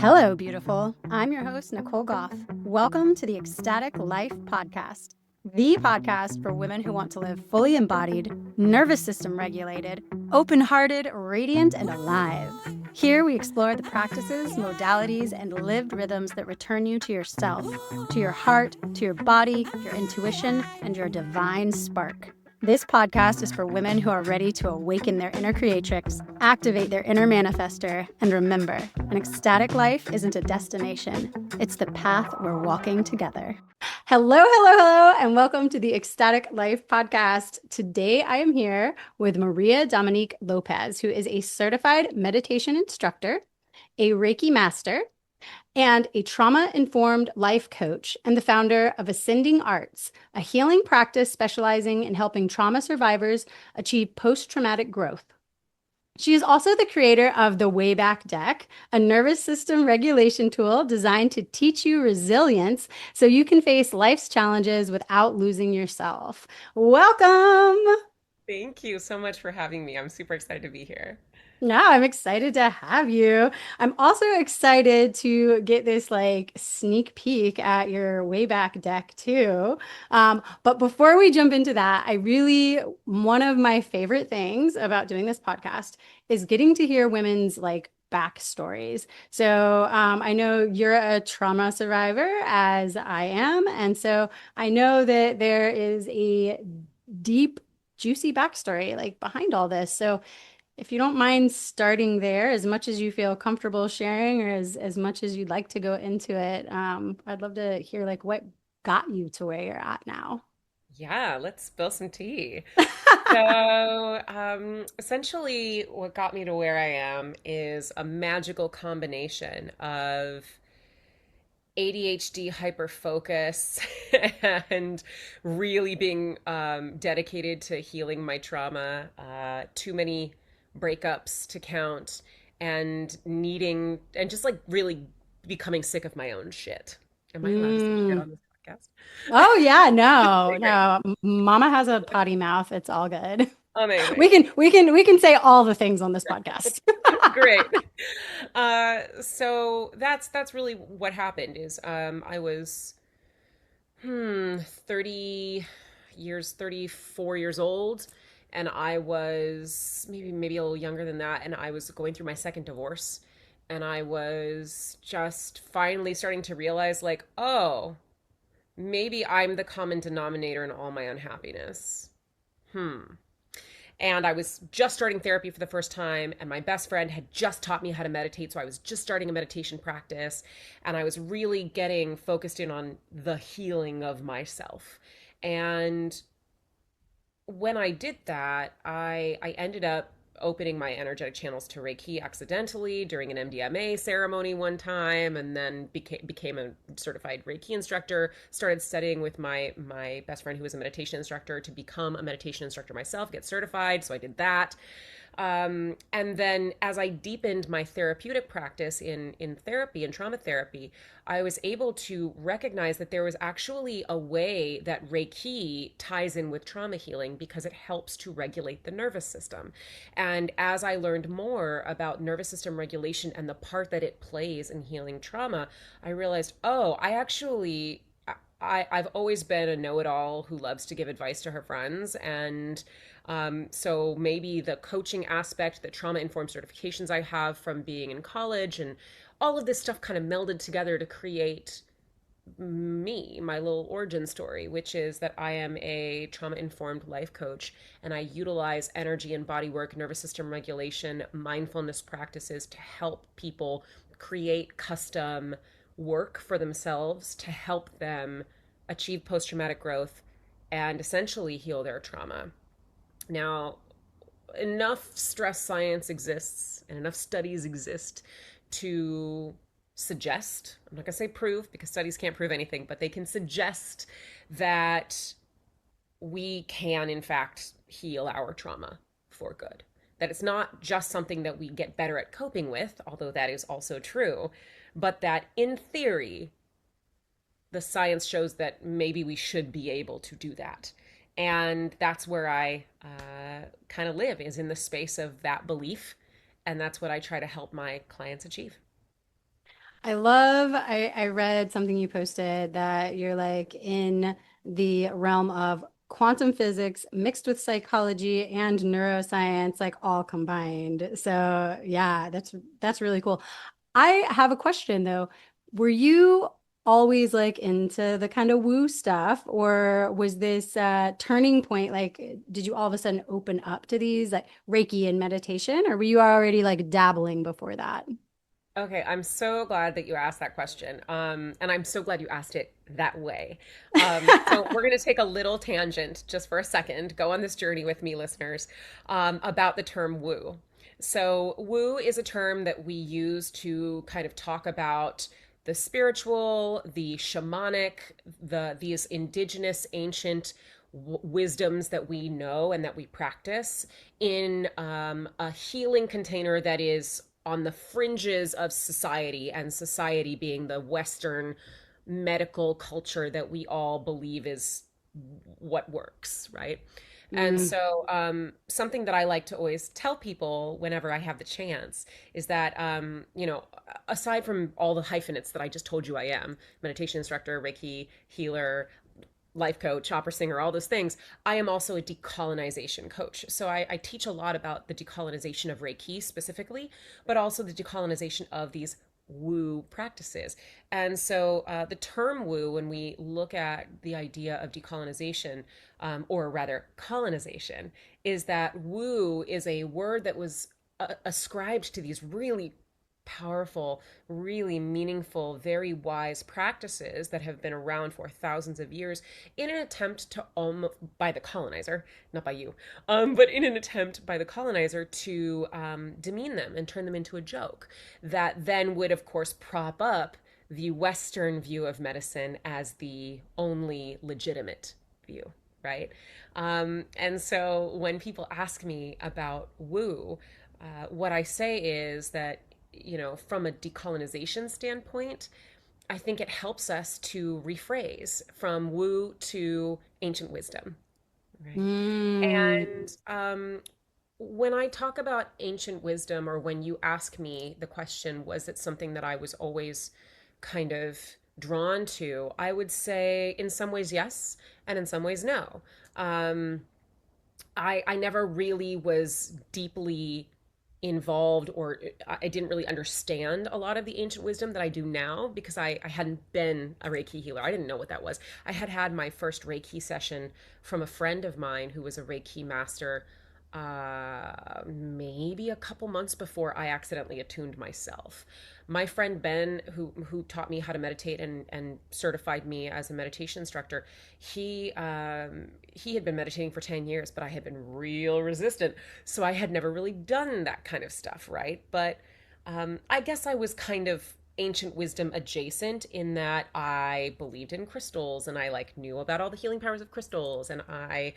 Hello, beautiful. I'm your host, Nicole Goff. Welcome to the Ecstatic Life Podcast, the podcast for women who want to live fully embodied, nervous system regulated, open hearted, radiant, and alive. Here we explore the practices, modalities, and lived rhythms that return you to yourself, to your heart, to your body, your intuition, and your divine spark. This podcast is for women who are ready to awaken their inner creatrix, activate their inner manifester, and remember, an ecstatic life isn't a destination. It's the path we're walking together. Hello, and welcome to the Ecstatic Life Podcast. Today I am here with Maria Dominique Lopez, who is a certified meditation instructor, a Reiki Master, and a trauma-informed life coach and the founder of Ascending Arts, a healing practice specializing in helping trauma survivors achieve post-traumatic growth. She is also the creator of the Wayback Deck, a nervous system regulation tool designed to teach you resilience so you can face life's challenges without losing yourself. Welcome! Thank you so much for having me. I'm super excited to be here. No, I'm excited to have you. I'm also excited to get this like sneak peek at your Wayback Deck too. But before we jump into that, one of my favorite things about doing this podcast is getting to hear women's like backstories. So I know you're a trauma survivor, as I am. And so I know that there is a deep, juicy backstory like behind all this. So if you don't mind starting there, as much as you feel comfortable sharing or as much as you'd like to go into it, I'd love to hear like what got you to where you're at now. Yeah, let's spill some tea. Essentially, what got me to where I am is a magical combination of ADHD hyperfocus and really being dedicated to healing my trauma, too many breakups to count, and needing, and just like really becoming sick of my own shit. Am I allowed to say shit Mm. on this podcast? Oh yeah, no, Okay, great. no. Mama has a potty mouth. It's all good. Amazing. We can say all the things on this podcast. Great. So that's really what happened is I was 30 years, 34 years old, and I was maybe a little younger than that, and I was going through my second divorce, and I was just finally starting to realize like, oh, maybe I'm the common denominator in all my unhappiness. Hmm. And I was just starting therapy for the first time, and my best friend had just taught me how to meditate. So I was just starting a meditation practice, and I was really getting focused in on the healing of myself. And when I did that, I ended up opening my energetic channels to Reiki accidentally during an MDMA ceremony one time, and then became a certified Reiki instructor. Started studying with my best friend who was a meditation instructor to become a meditation instructor myself, get certified. So I did that. And then as I deepened my therapeutic practice in therapy and trauma therapy, I was able to recognize that there was actually a way that Reiki ties in with trauma healing because it helps to regulate the nervous system. And as I learned more about nervous system regulation and the part that it plays in healing trauma, I realized, oh, I've always been a know-it-all who loves to give advice to her friends. And so maybe the coaching aspect, the trauma-informed certifications I have from being in college, and all of this stuff kind of melded together to create me, my little origin story, which is that I am a trauma-informed life coach, and I utilize energy and body work, nervous system regulation, mindfulness practices to help people create custom work for themselves to help them achieve post-traumatic growth and essentially heal their trauma. Now, enough stress science exists and enough studies exist to suggest, I'm not going to say prove because studies can't prove anything, but they can suggest that we can, in fact, heal our trauma for good. That it's not just something that we get better at coping with, although that is also true, but that in theory, the science shows that maybe we should be able to do that. And that's where I kind of live, is in the space of that belief. And that's what I try to help my clients achieve. I read something you posted that you're like in the realm of quantum physics mixed with psychology and neuroscience, like all combined. So yeah, that's really cool. I have a question though. Were you always like into the kind of woo stuff, or was this turning point like did you all of a sudden open up to these like Reiki and meditation, or were you already like dabbling before that? Okay, I'm so glad that you asked that question. And I'm so glad you asked it that way. So we're going to take a little tangent just for a second, go on this journey with me, listeners, about the term woo. So, woo is a term that we use to kind of talk about the spiritual, the shamanic, these indigenous ancient wisdoms that we know and that we practice in a healing container that is on the fringes of society, and society being the Western medical culture that we all believe is what works, right? And Mm. so, something that I like to always tell people whenever I have the chance is that, aside from all the hyphenates that I just told you I am, meditation instructor, Reiki healer, life coach, opera singer, all those things, I am also a decolonization coach. So I teach a lot about the decolonization of Reiki specifically, but also the decolonization of these woo practices. And so the term woo, when we look at the idea of decolonization, or rather colonization, is that woo is a word that was ascribed to these really powerful, really meaningful, very wise practices that have been around for thousands of years in an attempt to, by the colonizer, not by you, but in an attempt by the colonizer to demean them and turn them into a joke that then would, of course, prop up the Western view of medicine as the only legitimate view, right? And so when people ask me about woo, what I say is that, from a decolonization standpoint, I think it helps us to rephrase from woo to ancient wisdom, right? Mm. And when I talk about ancient wisdom, or when you ask me the question, was it something that I was always kind of drawn to? I would say in some ways yes, and in some ways no. Um, I never really was deeply involved, or I didn't really understand a lot of the ancient wisdom that I do now because I hadn't been a Reiki healer. I didn't know what that was. I had had my first Reiki session from a friend of mine who was a Reiki master, maybe a couple months before I accidentally attuned myself. My friend Ben, who taught me how to meditate and certified me as a meditation instructor, he had been meditating for 10 years, but I had been real resistant, so I had never really done that kind of stuff, right? But I guess I was kind of ancient wisdom adjacent in that I believed in crystals, and I like knew about all the healing powers of crystals, and I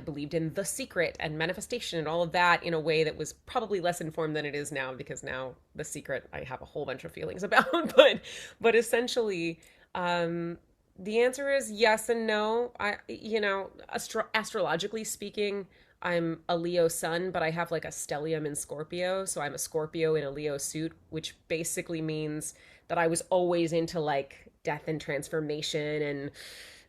believed in the secret and manifestation and all of that in a way that was probably less informed than it is now, because now the secret I have a whole bunch of feelings about. But essentially, the answer is yes and no. Astrologically speaking, I'm a Leo sun, but I have like a stellium in Scorpio. So I'm a Scorpio in a Leo suit, which basically means that I was always into like death and transformation and,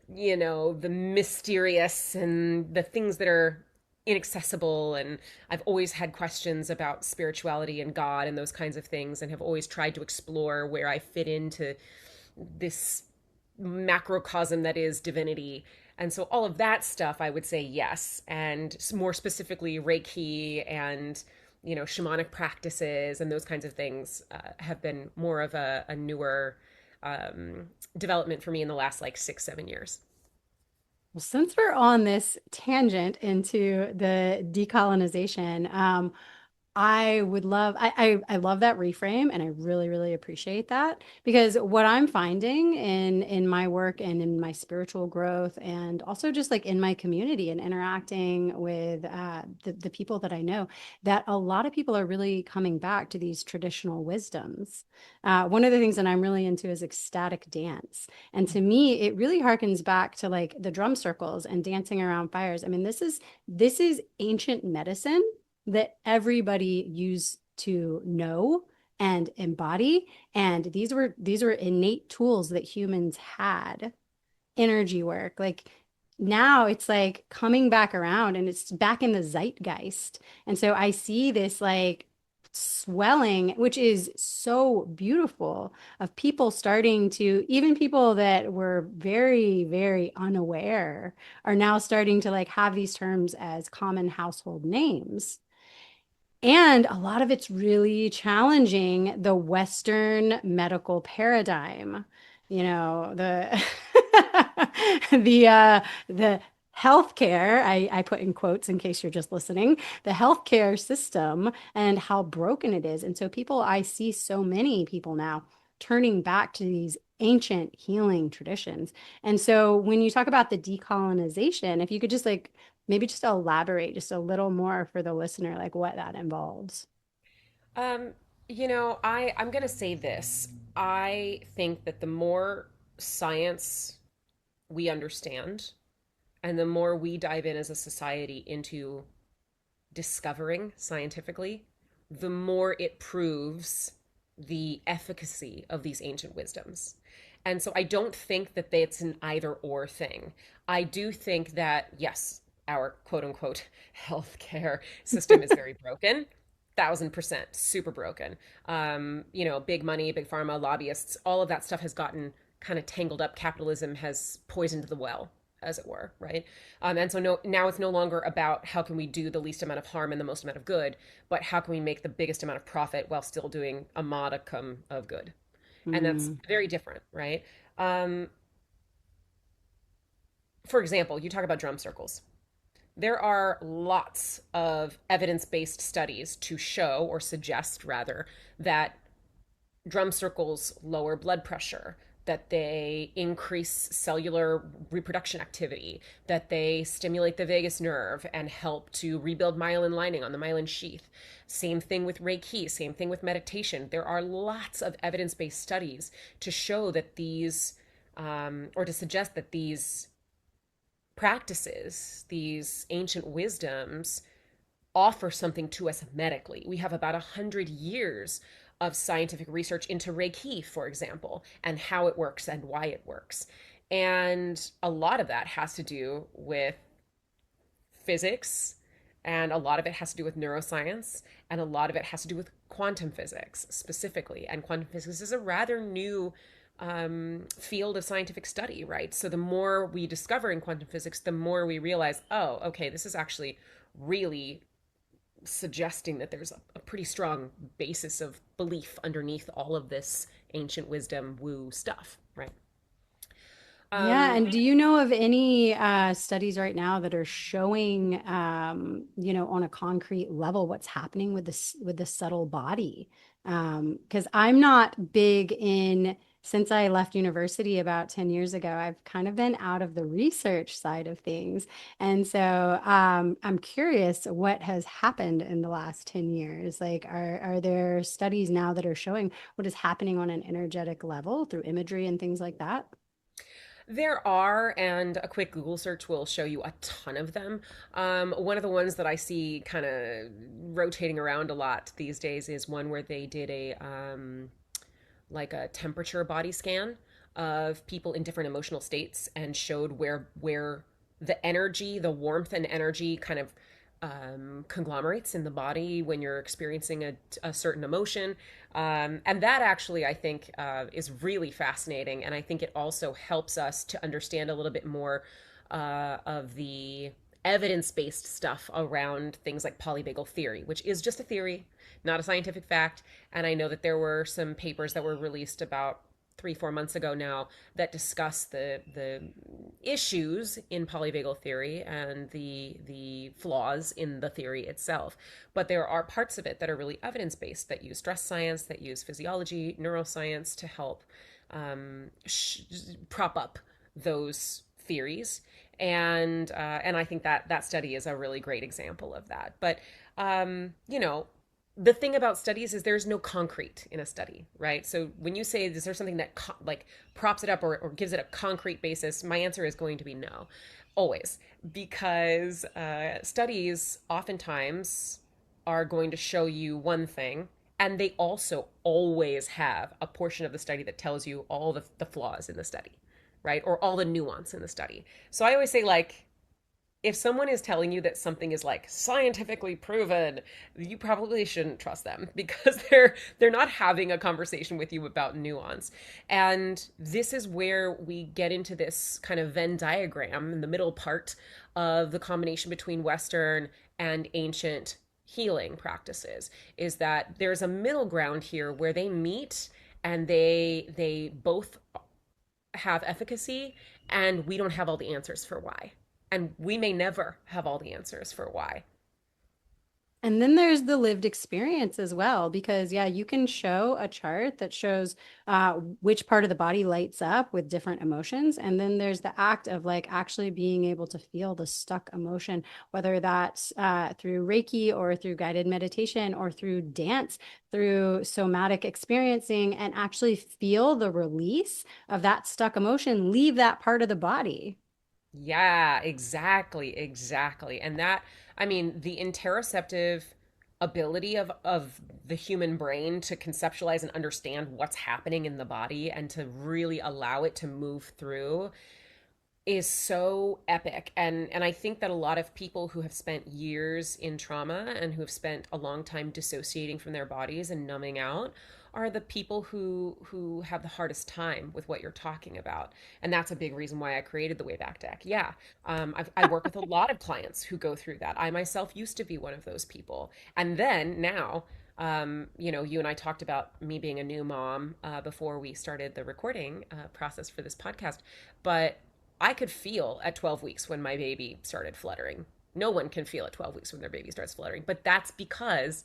the mysterious and the things that are inaccessible. And I've always had questions about spirituality and God and those kinds of things, and have always tried to explore where I fit into this macrocosm that is divinity. And so all of that stuff, I would say yes. And more specifically, Reiki and, shamanic practices and those kinds of things have been more of a newer development for me in the last like 6, 7 years. Well, since we're on this tangent into the decolonization, I would love I love that reframe, and I really really appreciate that, because what I'm finding in my work and in my spiritual growth, and also just like in my community and interacting with the people that I know, that a lot of people are really coming back to these traditional wisdoms. One of the things that I'm really into is ecstatic dance, and to me it really harkens back to like the drum circles and dancing around fires. I mean, this is ancient medicine that everybody used to know and embody. And these were innate tools that humans had. Energy work, like now it's like coming back around and it's back in the zeitgeist. And so I see this like swelling, which is so beautiful, of people starting to, even people that were very, very unaware, are now starting to like have these terms as common household names. And a lot of it's really challenging the Western medical paradigm. The the healthcare, I put in quotes in case you're just listening, the healthcare system and how broken it is. And so I see so many people now turning back to these ancient healing traditions. And so when you talk about the decolonization, if you could just like maybe just elaborate just a little more for the listener, like what that involves. Um, I'm going to say this. I think that the more science we understand and the more we dive in as a society into discovering scientifically, the more it proves the efficacy of these ancient wisdoms. And so I don't think that it's an either or thing. I do think that, yes, our quote unquote healthcare system is very broken. 1,000% super broken. Big money, big pharma, lobbyists, all of that stuff has gotten kind of tangled up. Capitalism has poisoned the well, as it were, right? And so now it's no longer about how can we do the least amount of harm and the most amount of good, but how can we make the biggest amount of profit while still doing a modicum of good? And that's Mm. very different, right? Um, for example, you talk about drum circles. There are lots of evidence based studies to show, or suggest rather, that drum circles lower blood pressure, that they increase cellular reproduction activity, that they stimulate the vagus nerve and help to rebuild myelin lining on the myelin sheath. Same thing with Reiki, same thing with meditation. There are lots of evidence based studies to show that or to suggest that these practices, these ancient wisdoms, offer something to us medically. We have about 100 years of scientific research into Reiki, for example, and how it works and why it works. And a lot of that has to do with physics, and a lot of it has to do with neuroscience, and a lot of it has to do with quantum physics specifically. And quantum physics is a rather new field of scientific study, right? So the more we discover in quantum physics, the more we realize, oh, okay, this is actually really suggesting that there's a pretty strong basis of belief underneath all of this ancient wisdom woo stuff, right? Yeah, Um, and do you know of any studies right now that are showing, on a concrete level what's happening with the subtle body? Because I'm not big in, since I left university about 10 years ago, I've kind of been out of the research side of things. And so I'm curious what has happened in the last 10 years. Like, are there studies now that are showing what is happening on an energetic level through imagery and things like that? there are, and a quick Google search will show you a ton of them. One of the ones that I see kind of rotating around a lot these days is one where they did like a temperature body scan of people in different emotional states and showed where the energy, the warmth and energy kind of conglomerates in the body when you're experiencing a certain emotion. And that actually, I think, is really fascinating. And I think it also helps us to understand a little bit more of the evidence based stuff around things like polyvagal theory, which is just a theory, not a scientific fact. And I know that there were some papers that were released about 3, 4 months ago now that discuss the issues in polyvagal theory and the flaws in the theory itself. But there are parts of it that are really evidence based, that use stress science, that use physiology, neuroscience to help prop up those theories. And I think that study is a really great example of that. But the thing about studies is there's no concrete in a study, right? So when you say, is there something that like props it up or gives it a concrete basis, my answer is going to be no, always, because studies oftentimes are going to show you one thing And they also always have a portion of the study that tells you all the flaws in the study, right? Or all the nuance in the study. So I always say, like, if someone is telling you that something is like scientifically proven, you probably shouldn't trust them because they're not having a conversation with you about nuance. And this is where we get into this kind of Venn diagram in the middle part of the combination between Western and ancient healing practices, is that there's a middle ground here where they meet and they both have efficacy, and we don't have all the answers for why. And we may never have all the answers for why. And then there's the lived experience as well, because yeah, you can show a chart that shows which part of the body lights up with different emotions. And then there's the act of like actually being able to feel the stuck emotion, whether that's through Reiki or through guided meditation or through dance, through somatic experiencing, and actually feel the release of that stuck emotion, leave that part of the body. Yeah, exactly, exactly. And that, I mean, the interoceptive ability of the human brain to conceptualize and understand what's happening in the body and to really allow it to move through is so epic. And I think that a lot of people who have spent years in trauma and who have spent a long time dissociating from their bodies and numbing out are the people who have the hardest time with what you're talking about. And that's a big reason why I created the Wayback Deck. Yeah. I work with a lot of clients who go through that. I myself used to be one of those people. And then now, you know, you and I talked about me being a new mom before we started the recording process for this podcast. But I could feel at 12 weeks when my baby started fluttering. No one can feel at 12 weeks when their baby starts fluttering, but that's because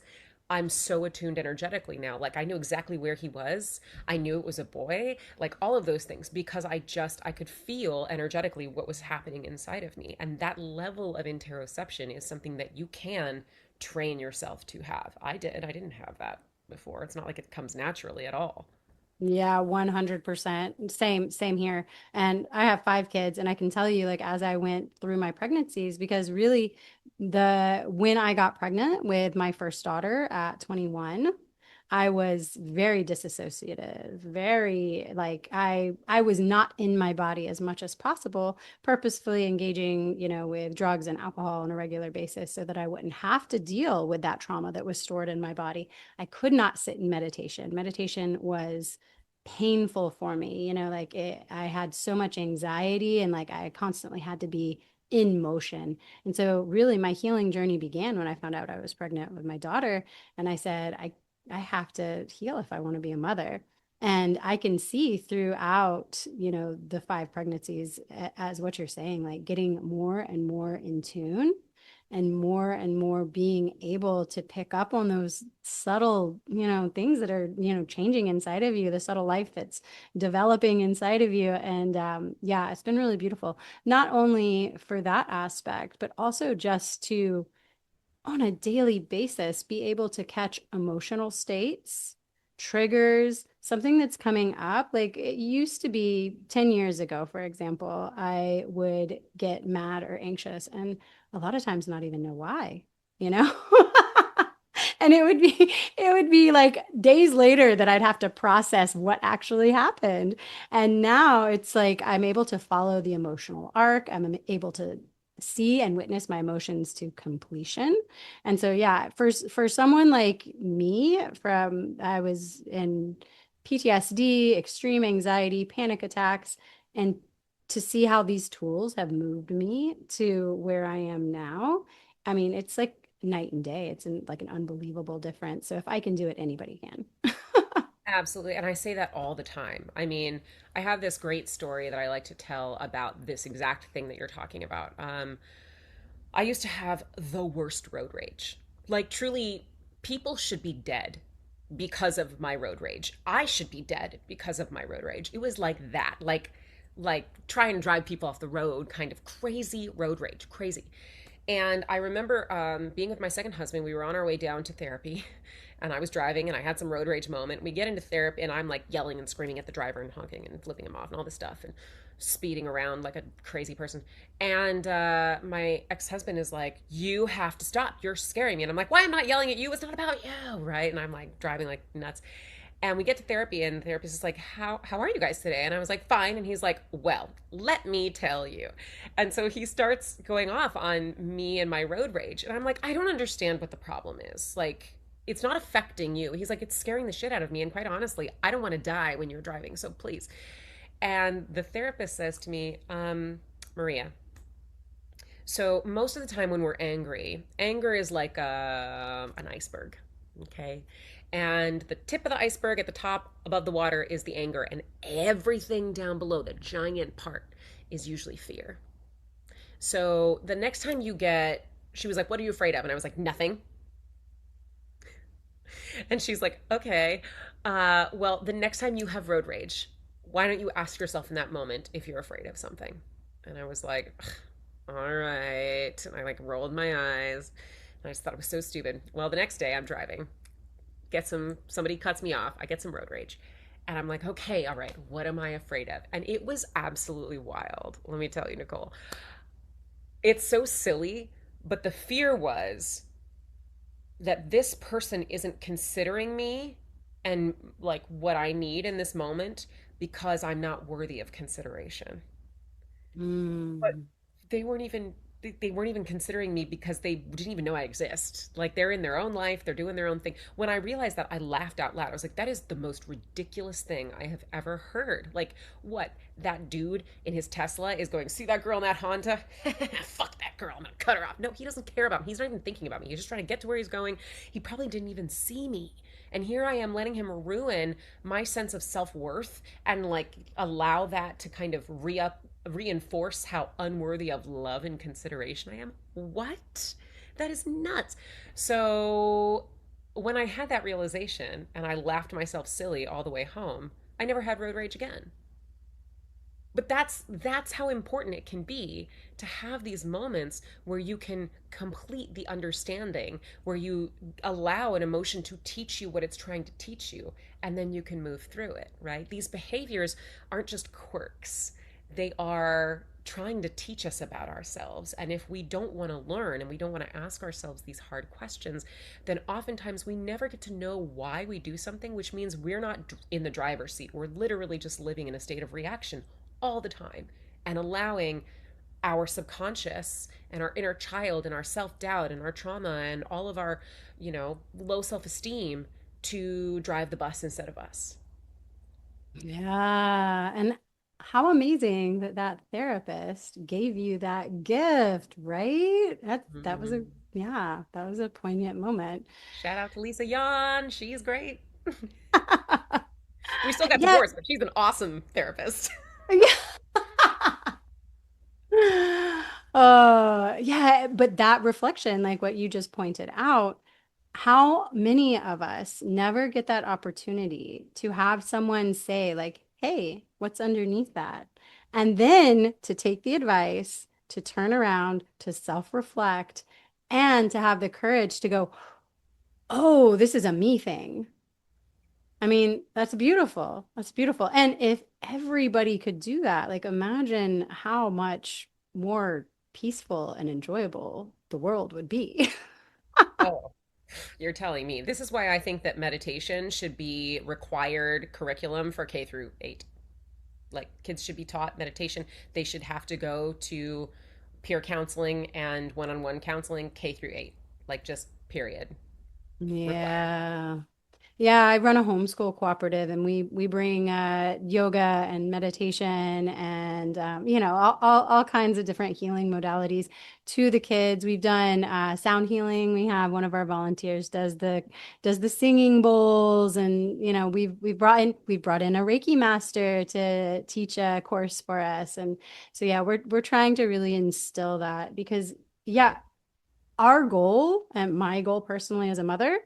I'm so attuned energetically now. Like I knew exactly where he was. I knew it was a boy, like all of those things because I could feel energetically what was happening inside of me. And that level of interoception is something that you can train yourself to have. I did. I didn't have that before. It's not like it comes naturally at all. Yeah, 100%. Same here. And I have 5 kids, and I can tell you, like, as I went through my pregnancies, because really when I got pregnant with my first daughter at 21, I was very disassociative, very like I was not in my body as much as possible, purposefully engaging, with drugs and alcohol on a regular basis so that I wouldn't have to deal with that trauma that was stored in my body. I could not sit in meditation. Meditation was painful for me, like I had so much anxiety and like I constantly had to be in motion. And so really my healing journey began when I found out I was pregnant with my daughter. And I said, I have to heal if I want to be a mother. And I can see throughout, the 5 pregnancies, as what you're saying, like getting more and more in tune and more being able to pick up on those subtle, things that are, changing inside of you, the subtle life that's developing inside of you. And yeah, it's been really beautiful, not only for that aspect, but also just to on a daily basis be able to catch emotional states, triggers, something that's coming up. Like it used to be 10 years ago, for example, I would get mad or anxious and a lot of times not even know why, you know? And it would be like days later that I'd have to process what actually happened. And now it's like I'm able to follow the emotional arc. I'm able to see and witness my emotions to completion. And so yeah, for someone like me, from I was in PTSD, extreme anxiety, panic attacks, and to see how these tools have moved me to where I am now, I mean, it's like night and day. It's like an unbelievable difference. So if I can do it, anybody can. Absolutely. And I say that all the time. I mean, I have this great story that I like to tell about this exact thing that you're talking about. I used to have the worst road rage. Like, truly, people should be dead because of my road rage. I should be dead because of my road rage. It was like that. Like try and drive people off the road, kind of crazy road rage, crazy. And I remember being with my second husband. We were on our way down to therapy, and I was driving, and I had some road rage moment. We get into therapy, and I'm like yelling and screaming at the driver and honking and flipping him off and all this stuff and speeding around like a crazy person. And my ex husband is like, "You have to stop. You're scaring me." And I'm like, "Why? I'm not yelling at you. It's not about you, right?" And I'm like driving like nuts. And we get to therapy, and the therapist is like, how are you guys today? And I was like, fine. And he's like, well, let me tell you. And so he starts going off on me and my road rage. And I'm like, I don't understand what the problem is. Like, it's not affecting you. He's like, it's scaring the shit out of me. And quite honestly, I don't want to die when you're driving. So please. And the therapist says to me, Maria, so most of the time when we're angry, anger is like an iceberg, okay? And the tip of the iceberg at the top above the water is the anger, and everything down below, the giant part, is usually fear. So the next time you get, she was like, "What are you afraid of?" And I was like, "Nothing." And she's like, "Okay, well, the next time you have road rage, why don't you ask yourself in that moment if you're afraid of something?" And I was like, all right. And I like rolled my eyes. And I just thought it was so stupid. Well, the next day I'm driving, somebody cuts me off. I get some road rage. And I'm like, okay, all right, what am I afraid of? And it was absolutely wild. Let me tell you, Nicole. It's so silly, but the fear was that this person isn't considering me and like what I need in this moment because I'm not worthy of consideration. But Mm. they weren't even they weren't even considering me because they didn't even know I exist. Like they're in their own life, they're doing their own thing. When I realized that, I laughed out loud. I was like, that is the most ridiculous thing I have ever heard. Like, what? That dude in his Tesla is going, see that girl in that Honda? Fuck that girl. I'm gonna cut her off. No, he doesn't care about me. He's not even thinking about me. He's just trying to get to where he's going. He probably didn't even see me. And here I am letting him ruin my sense of self-worth and like allow that to kind of reinforce how unworthy of love and consideration I am. What? That is nuts. So when I had that realization and I laughed myself silly all the way home, I never had road rage again. But that's how important it can be to have these moments where you can complete the understanding, where you allow an emotion to teach you what it's trying to teach you, and then you can move through it, right? These behaviors aren't just quirks. They are trying to teach us about ourselves. And if we don't want to learn and we don't want to ask ourselves these hard questions, then oftentimes we never get to know why we do something, which means we're not in the driver's seat. We're literally just living in a state of reaction all the time and allowing our subconscious and our inner child and our self-doubt and our trauma and all of our, low self-esteem to drive the bus instead of us. Yeah. And how amazing that that therapist gave you that gift, right? That was a, Mhm. yeah, that was a poignant moment. Shout out to Lisa Yan. She's great. We still got Yeah. divorced, but she's an awesome therapist. Yeah. Yeah, but that reflection, like what you just pointed out, how many of us never get that opportunity to have someone say, like, hey, what's underneath that? And then to take the advice, to turn around, to self-reflect, and to have the courage to go, oh, this is a me thing. I mean, that's beautiful. That's beautiful. And if everybody could do that, like imagine how much more peaceful and enjoyable the world would be. Oh, you're telling me. This is why I think that meditation should be required curriculum for K through 8. Like kids should be taught meditation. They should have to go to peer counseling and one-on-one counseling K through 8. Like just period. Required. Yeah. Yeah, I run a homeschool cooperative and we bring yoga and meditation and all kinds of different healing modalities to the kids. We've done sound healing. We have one of our volunteers does the singing bowls and we've brought in a Reiki Master to teach a course for us. And so yeah, we're trying to really instill that because yeah, our goal and my goal personally as a mother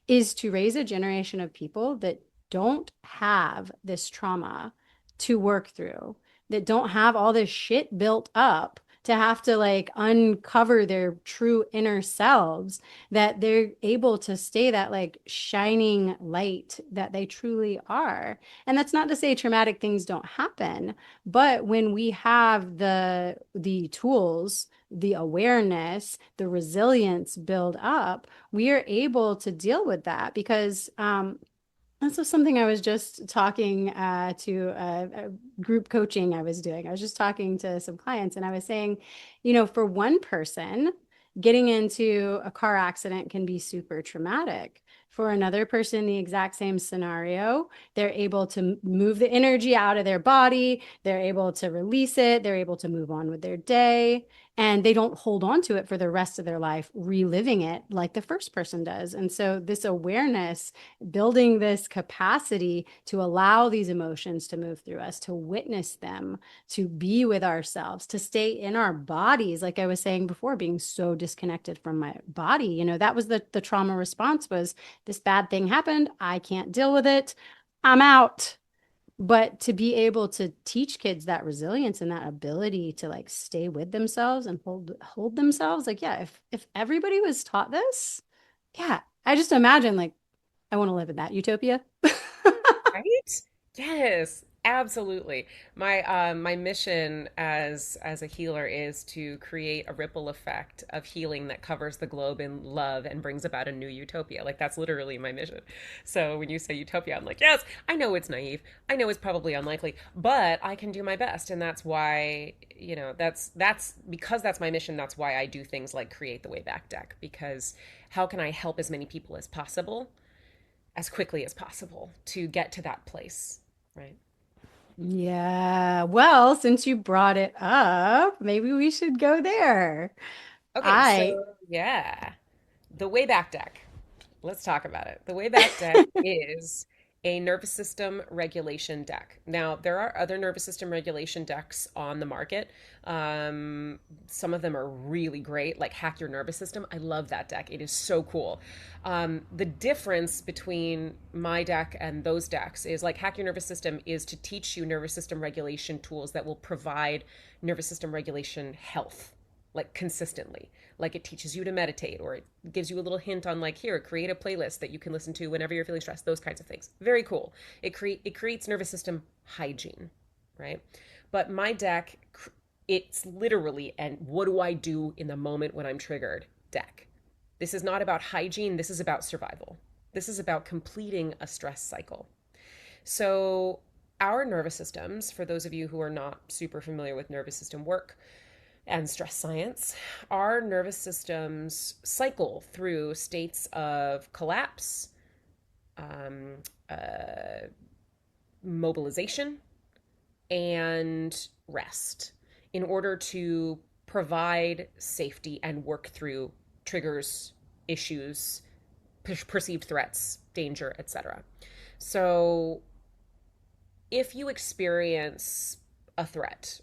is to raise a generation of people that don't have this trauma to work through, that don't have all this shit built up to have to like uncover their true inner selves, that they're able to stay that like shining light that they truly are. And that's not to say traumatic things don't happen, but when we have the tools, the awareness, the resilience build up, we are able to deal with that. Because this was something I was just talking to a group coaching I was doing. I was just talking to some clients, and I was saying, for one person, getting into a car accident can be super traumatic. For another person, the exact same scenario, they're able to move the energy out of their body, they're able to release it, they're able to move on with their day, and they don't hold on to it for the rest of their life, reliving it like the first person does. And so, this awareness, building this capacity to allow these emotions to move through us, to witness them, to be with ourselves, to stay in our bodies. Like I was saying before, being so disconnected from my body, that was the trauma response was, this bad thing happened. I can't deal with it. I'm out. But to be able to teach kids that resilience and that ability to like stay with themselves and hold themselves, like, yeah, if everybody was taught this, yeah, I just imagine like I want to live in that utopia. Right? Yes, absolutely. My mission as a healer is to create a ripple effect of healing that covers the globe in love and brings about a new utopia. Like that's literally my mission. So when you say utopia, I'm like, yes, I know it's naive. I know it's probably unlikely, but I can do my best. And that's why, that's because that's my mission. That's why I do things like create the Way Back deck, because how can I help as many people as possible as quickly as possible to get to that place, right? Yeah. Well, since you brought it up, maybe we should go there. Okay, I, so yeah, the Wayback Deck. Let's talk about it. The Wayback Deck is a nervous system regulation deck. Now, there are other nervous system regulation decks on the market. Some of them are really great, like Hack Your Nervous System. I love that deck. It is so cool. The difference between my deck and those decks is like Hack Your Nervous System is to teach you nervous system regulation tools that will provide nervous system regulation health like consistently. Like it teaches you to meditate, or it gives you a little hint on like, here, create a playlist that you can listen to whenever you're feeling stressed, those kinds of things. Very cool. It creates nervous system hygiene, right? But my deck, it's literally, and what do I do in the moment when I'm triggered deck. This is not about hygiene, this is about survival. This is about completing a stress cycle. So our nervous systems, for those of you who are not super familiar with nervous system work and stress science, our nervous systems cycle through states of collapse, um, uh, mobilization, and rest in order to provide safety and work through triggers, issues, perceived threats, danger, etc. So if you experience a threat,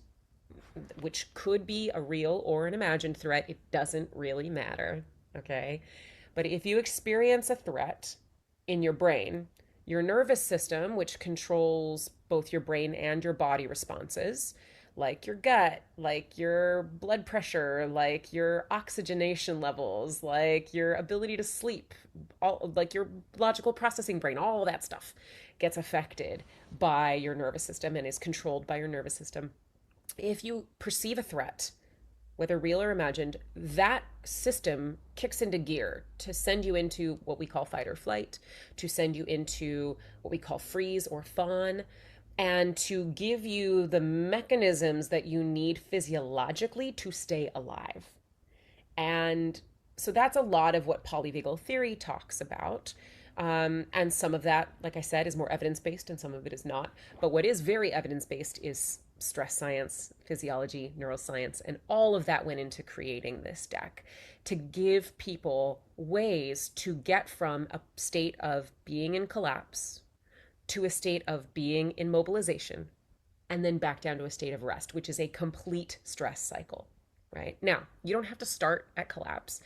which could be a real or an imagined threat, it doesn't really matter, okay? But if you experience a threat in your brain, your nervous system, which controls both your brain and your body responses, like your gut, like your blood pressure, like your oxygenation levels, like your ability to sleep, all like your logical processing brain, all that stuff gets affected by your nervous system and is controlled by your nervous system. If you perceive a threat, whether real or imagined, that system kicks into gear to send you into what we call fight or flight, to send you into what we call freeze or fawn, and to give you the mechanisms that you need physiologically to stay alive. And so that's a lot of what polyvagal theory talks about. And some of that, like I said, is more evidence based and some of it is not. But what is very evidence based is stress science, physiology, neuroscience, and all of that went into creating this deck to give people ways to get from a state of being in collapse to a state of being in mobilization and then back down to a state of rest, which is a complete stress cycle, right? Now, you don't have to start at collapse.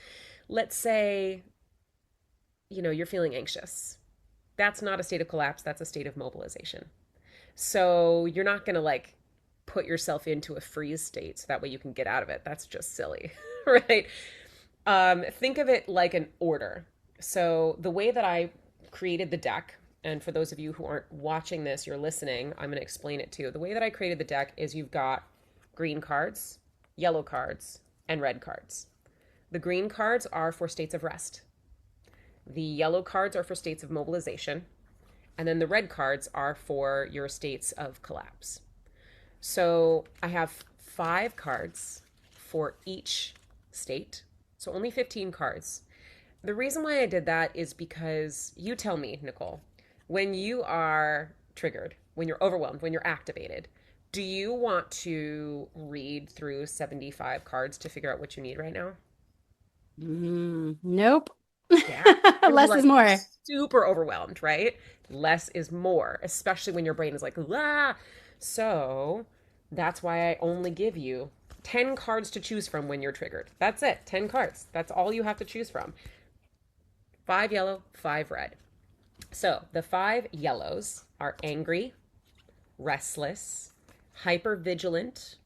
Let's say, you're feeling anxious. That's not a state of collapse, that's a state of mobilization. So you're not going to like put yourself into a freeze state so that way you can get out of it. That's just silly, right? Think of it like an order. So the way that I created the deck, and for those of you who aren't watching this, you're listening, I'm going to explain it too. The way that I created the deck is you've got green cards, yellow cards, and red cards. The green cards are for states of rest. The yellow cards are for states of mobilization. And then the red cards are for your states of collapse. So I have 5 cards for each state. So only 15 cards. The reason why I did that is because you tell me, Nicole, when you are triggered, when you're overwhelmed, when you're activated, do you want to read through 75 cards to figure out what you need right now? Nope. Yeah. You'll be Less like is more. super overwhelmed, right? Less is more, especially when your brain is like, ah. So that's why I only give you 10 cards to choose from when you're triggered. That's it, 10 cards. That's all you have to choose from. 5 yellow, 5 red. So the 5 yellows are angry, restless, hypervigilant,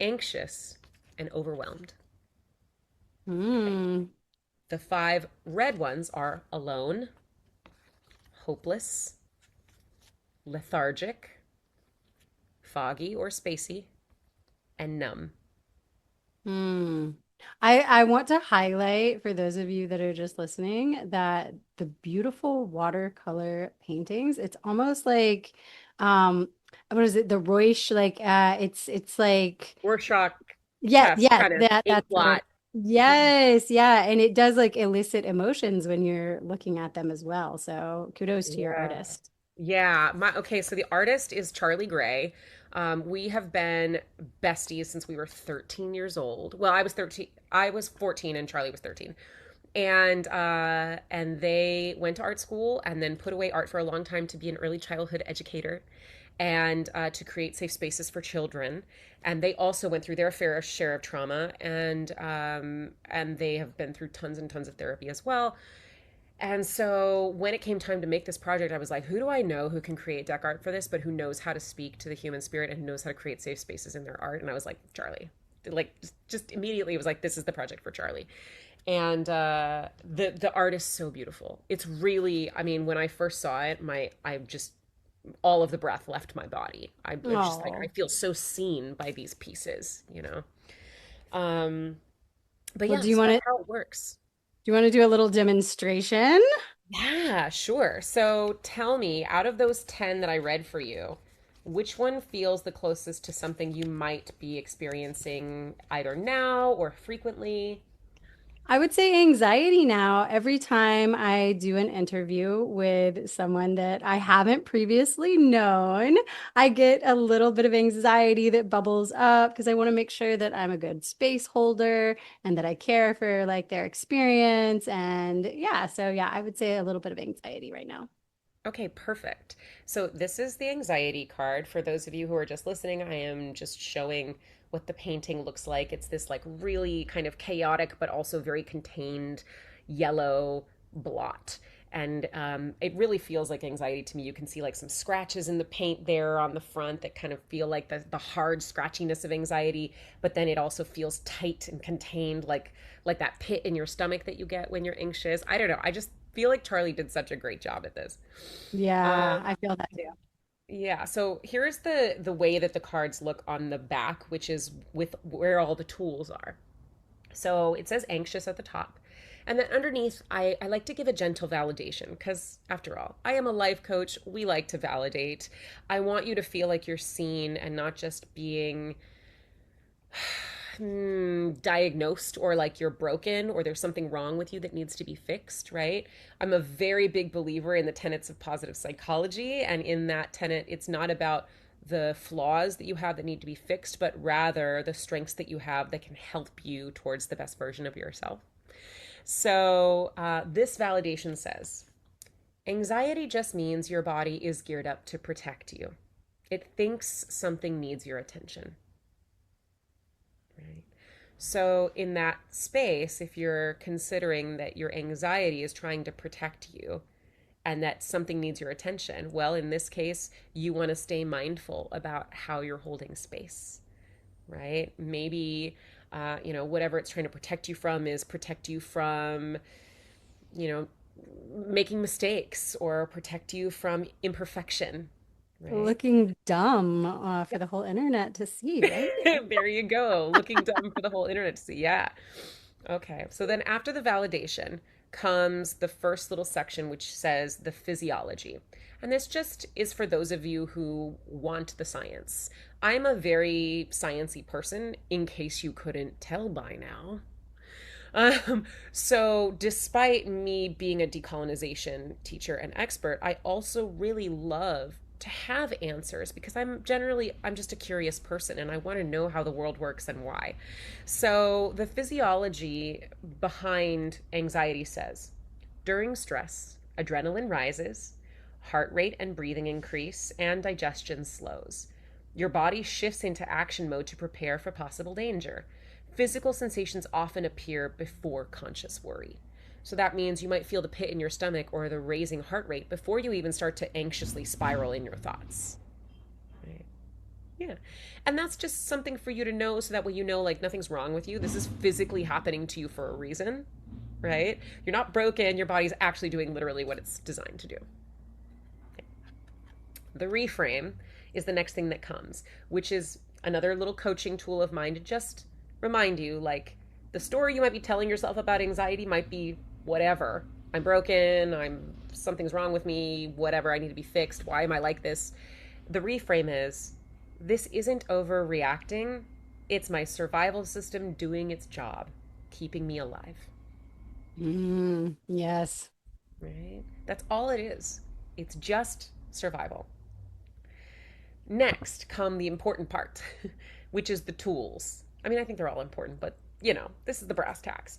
anxious, and overwhelmed. Mm. The 5 red ones are alone, hopeless, lethargic, foggy or spacey, and numb. Hmm. I want to highlight for those of you that are just listening that the beautiful watercolor paintings, it's almost like what is it? The Rorschach, like it's like Rorschach yeah, test yeah, kind of that ink that's the word. blot. Yes, yeah, and it does like elicit emotions when you're looking at them as well. So kudos to your Yeah. artist. Yeah, okay, so the artist is Charlie Gray. We have been besties since we were 13 years old. Well, I was 13, I was 14 and Charlie was 13. And they went to art school and then put away art for a long time to be an early childhood educator and to create safe spaces for children. And they also went through their fair share of trauma, and they have been through tons and tons of therapy as well. And so when it came time to make this project, I was like, who do I know who can create deck art for this, but who knows how to speak to the human spirit and knows how to create safe spaces in their art? And I was like, Charlie. Like just immediately it was like, this is the project for Charlie. And the art is so beautiful. It's really, I mean, when I first saw it, I just all of the breath left my body. I'm just like, I Oh. feel so seen by these pieces, you know? Um, but Well, yeah, so that's how it works. do you want to do a little demonstration? Yeah, sure. So tell me, out of those 10 that I read for you, which one feels the closest to something you might be experiencing either now or frequently? I would say anxiety now. Every time I do an interview with someone that I haven't previously known, I get a little bit of anxiety that bubbles up because I want to make sure that I'm a good space holder and that I care for like their experience. And yeah, so yeah, I would say a little bit of anxiety right now. Okay, perfect. So this is the anxiety card. For those of you who are just listening, I am just showing what the painting looks like. It's this like really kind of chaotic but also very contained yellow blot. And it really feels like anxiety to me. You can see like some scratches in the paint there on the front that kind of feel like the hard scratchiness of anxiety, but then it also feels tight and contained, like that pit in your stomach that you get when you're anxious. I don't know. I just feel like Charlie did such a great job at this. Yeah, Um, I feel that too. yeah, so here's the way that the cards look on the back, which is with where all the tools are. So it says anxious at the top. And then underneath, I like to give a gentle validation because, after all, I am a life coach. We like to validate. I want you to feel like you're seen and not just being diagnosed or like you're broken or there's something wrong with you that needs to be fixed, right? I'm a very big believer in the tenets of positive psychology. And in that tenet, it's not about the flaws that you have that need to be fixed, but rather the strengths that you have that can help you towards the best version of yourself. So this validation says anxiety just means your body is geared up to protect you. It thinks something needs your attention. Right. So, in that space, if you're considering that your anxiety is trying to protect you, and that something needs your attention. Well, in this case, you want to stay mindful about how you're holding space, right? Maybe, whatever it's trying to protect you from is protect you from, you know, making mistakes or protect you from imperfection, right? Looking dumb for the whole internet to see, right? There you go. Looking dumb for the whole internet to see. Yeah. Okay. So then after the validation comes the first little section, which says the physiology. And this just is for those of you who want the science. I'm a very sciencey person, in case you couldn't tell by now. So despite me being a decolonization teacher and expert, I also really love to have answers because I'm just a curious person and I want to know how the world works and why. So the physiology behind anxiety says during stress, adrenaline rises, heart rate and breathing increase, and digestion slows. Your body shifts into action mode to prepare for possible danger. Physical sensations often appear before conscious worry. So that means you might feel the pit in your stomach or the raising heart rate before you even start to anxiously spiral in your thoughts. Right? Yeah. And that's just something for you to know so that way you know, like, nothing's wrong with you. This is physically happening to you for a reason, right? You're not broken. Your body's actually doing literally what it's designed to do. Okay. The reframe is the next thing that comes, which is another little coaching tool of mine to just remind you, like, the story you might be telling yourself about anxiety might be whatever. I'm broken, something's wrong with me, whatever, I need to be fixed. Why am I like this? The reframe is this isn't overreacting. It's my survival system doing its job, keeping me alive. Yes. Right? That's all it is. It's just survival. Next come the important part, which is the tools. I mean, I think they're all important, but this is the brass tacks.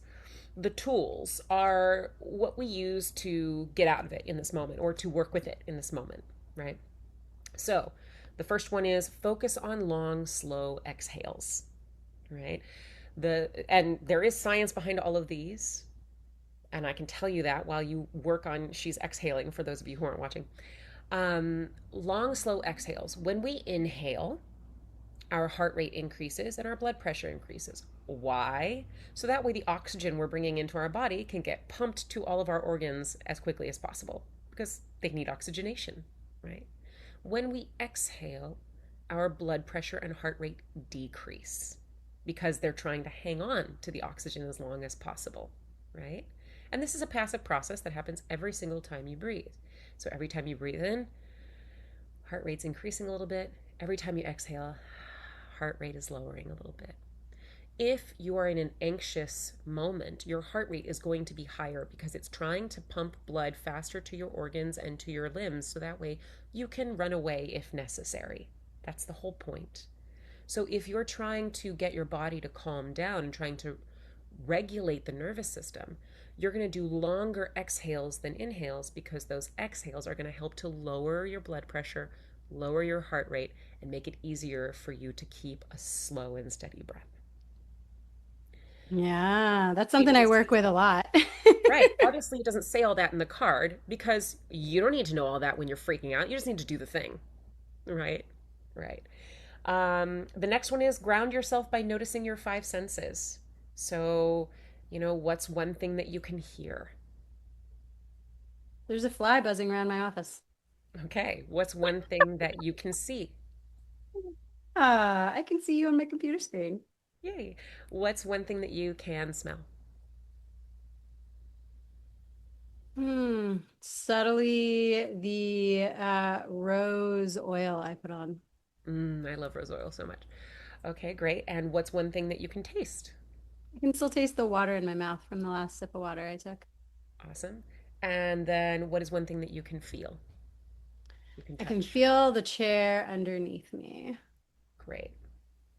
The tools are what we use to get out of it in this moment or to work with it in this moment, right? So the first one is focus on long, slow exhales, right? And there is science behind all of these. And I can tell you that while you work on, she's exhaling for those of you who aren't watching. Long, slow exhales. When we inhale, our heart rate increases and our blood pressure increases. Why? So that way the oxygen we're bringing into our body can get pumped to all of our organs as quickly as possible because they need oxygenation, right? When we exhale, our blood pressure and heart rate decrease because they're trying to hang on to the oxygen as long as possible, right? And this is a passive process that happens every single time you breathe. So every time you breathe in, heart rate's increasing a little bit. Every time you exhale, heart rate is lowering a little bit. If you are in an anxious moment, your heart rate is going to be higher because it's trying to pump blood faster to your organs and to your limbs so that way you can run away if necessary. That's the whole point. So if you're trying to get your body to calm down and trying to regulate the nervous system, you're going to do longer exhales than inhales because those exhales are going to help to lower your blood pressure, lower your heart rate, and make it easier for you to keep a slow and steady breath. Yeah, that's something I work with a lot. Right. Obviously, it doesn't say all that in the card because you don't need to know all that when you're freaking out. You just need to do the thing. Right. Right. The next one is ground yourself by noticing your five senses. So, what's one thing that you can hear? There's a fly buzzing around my office. Okay. What's one thing that you can see? I can see you on my computer screen. Yay. What's one thing that you can smell? Subtly the rose oil I put on. I love rose oil so much. Okay, great. And what's one thing that you can taste? I can still taste the water in my mouth from the last sip of water I took. Awesome. And then what is one thing that you can feel? You can I can touch. feel the chair underneath me. Great.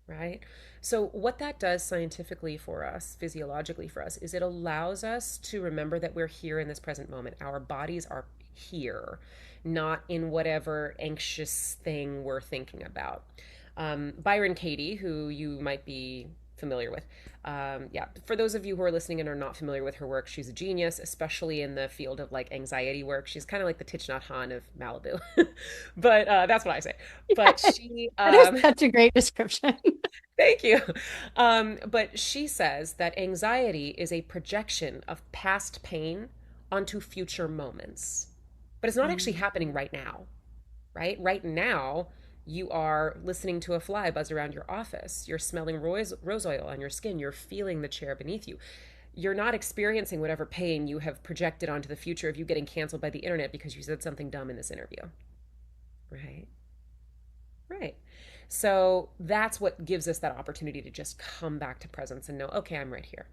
Right? So, what that does scientifically for us, physiologically for us, is it allows us to remember that we're here in this present moment. Our bodies are here, not in whatever anxious thing we're thinking about. Byron Katie, who you might be familiar with. Yeah, for those of you who are listening and are not familiar with her work, she's a genius, especially in the field of like anxiety work. She's kind of like the Thich Nhat Hanh of Malibu, but that's what I say. But she, That is such a great description. thank you. But she says that anxiety is a projection of past pain onto future moments, but it's not actually Mm. happening right now, right? Right now, you are listening to a fly buzz around your office. You're smelling rose oil on your skin. You're feeling the chair beneath you. You're not experiencing whatever pain you have projected onto the future of you getting canceled by the internet because you said something dumb in this interview. Right? Right. So that's what gives us that opportunity to just come back to presence and know, okay, I'm right here.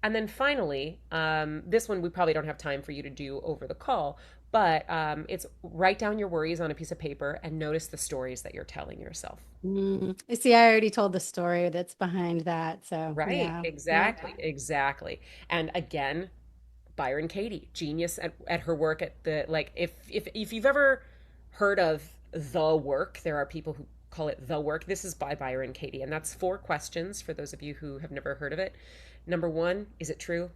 And then finally, this one we probably don't have time for you to do over the call, but it's write down your worries on a piece of paper and notice the stories that you're telling yourself. See, I already told the story that's behind that. So, Right, yeah. Yeah. exactly, exactly. And again, Byron Katie, genius at her work at the like if you've ever heard of the work, there are people who call it the work. This is by Byron Katie, and that's 4 questions for those of you who have never heard of it. Number 1, is it true?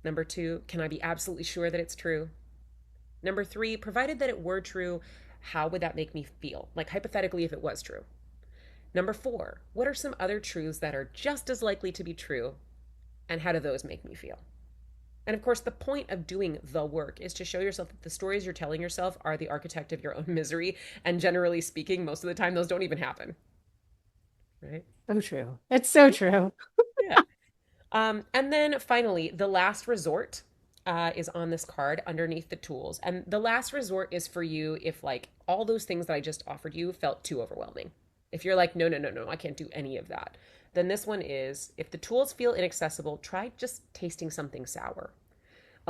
Number 2, can I be absolutely sure that it's true? Number 3, provided that it were true, how would that make me feel? Like hypothetically, if it was true. Number 4, what are some other truths that are just as likely to be true, and how do those make me feel? And of course, the point of doing the work is to show yourself that the stories you're telling yourself are the architect of your own misery. And generally speaking, most of the time, those don't even happen. Right? So true. It's so true. Yeah. And then finally, the last resort is on this card underneath the tools. And the last resort is for you if, like, all those things that I just offered you felt too overwhelming. If you're like, no, no, no, no, I can't do any of that. Then this one is if the tools feel inaccessible, try just tasting something sour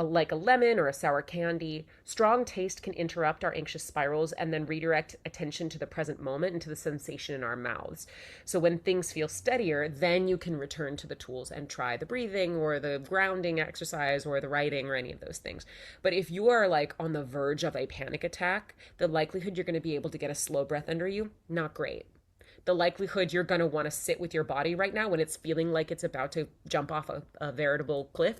like a lemon or a sour candy. Strong taste can interrupt our anxious spirals and then redirect attention to the present moment and to the sensation in our mouths. So when things feel steadier, then you can return to the tools and try the breathing or the grounding exercise or the writing or any of those things. But if you are like on the verge of a panic attack, the likelihood you're going to be able to get a slow breath under you, not great. The likelihood you're going to want to sit with your body right now when it's feeling like it's about to jump off a veritable cliff,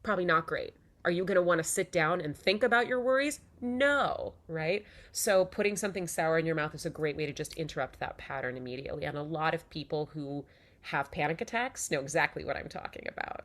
probably not great. Are you going to want to sit down and think about your worries? No, right? So putting something sour in your mouth is a great way to just interrupt that pattern immediately. And a lot of people who have panic attacks know exactly what I'm talking about.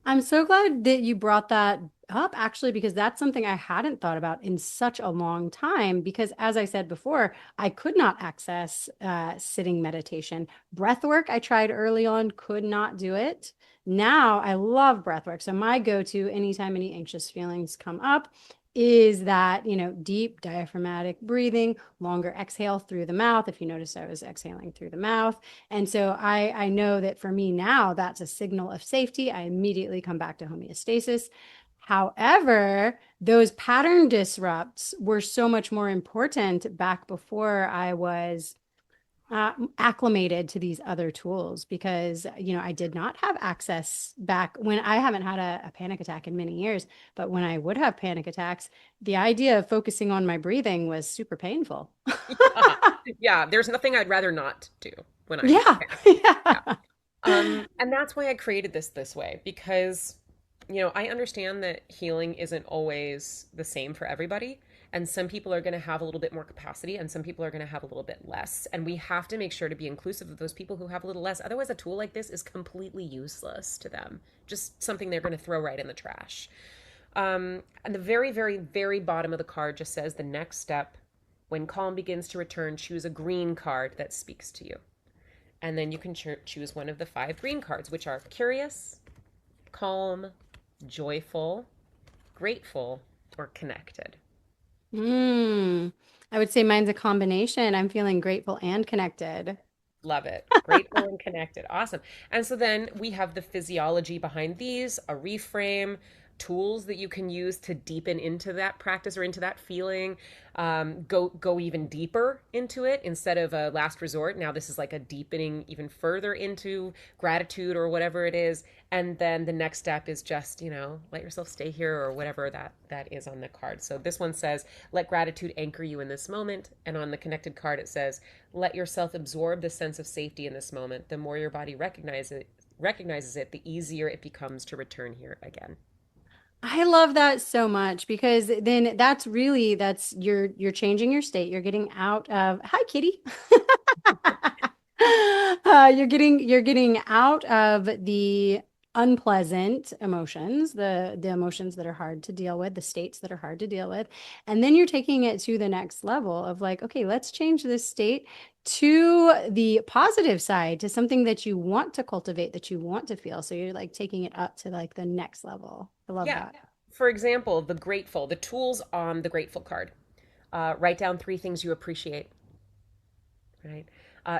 I'm so glad that you brought that up, actually, because that's something I hadn't thought about in such a long time. Because as I said before, I could not access sitting meditation. Breath work, I tried early on, could not do it. Now I love breath work. So my go-to anytime any anxious feelings come up is that, deep diaphragmatic breathing, longer exhale through the mouth. If you notice, I was exhaling through the mouth. And so I know that for me now, that's a signal of safety. I immediately come back to homeostasis. However, those pattern disrupts were so much more important back before I was acclimated to these other tools because, I did not have access back when I haven't had a panic attack in many years. But when I would have panic attacks, the idea of focusing on my breathing was super painful. Yeah. Yeah, there's nothing I'd rather not do when I'm Yeah. panicking. Yeah. Yeah. And that's why I created this way because, I understand that healing isn't always the same for everybody. And some people are going to have a little bit more capacity and some people are going to have a little bit less. And we have to make sure to be inclusive of those people who have a little less. Otherwise, a tool like this is completely useless to them, just something they're going to throw right in the trash. And the very, very, very bottom of the card just says the next step. When calm begins to return, choose a green card that speaks to you. And then you can choose one of the 5 green cards, which are curious, calm, joyful, grateful, or connected. I would say mine's a combination. I'm feeling grateful and connected. Love it. Grateful and connected. Awesome. And so then we have the physiology behind these, a reframe. tools that you can use to deepen into that practice or into that feeling. Go even deeper into it instead of a last resort. Now this is like a deepening even further into gratitude or whatever it is. And then the next step is just, let yourself stay here or whatever that is on the card. So this one says, let gratitude anchor you in this moment. And on the connected card, it says, let yourself absorb the sense of safety in this moment. The more your body recognizes it, the easier it becomes to return here again. I love that so much because then that's you're changing your state. You're getting out of, hi kitty. You're getting out of the unpleasant emotions, the emotions that are hard to deal with, the states that are hard to deal with. And then you're taking it to the next level of like, okay, let's change this state to the positive side, to something that you want to cultivate, that you want to feel. So you're like taking it up to like the next level. I love Yeah. that. For example, the tools on the grateful card. Write down three things you appreciate, right?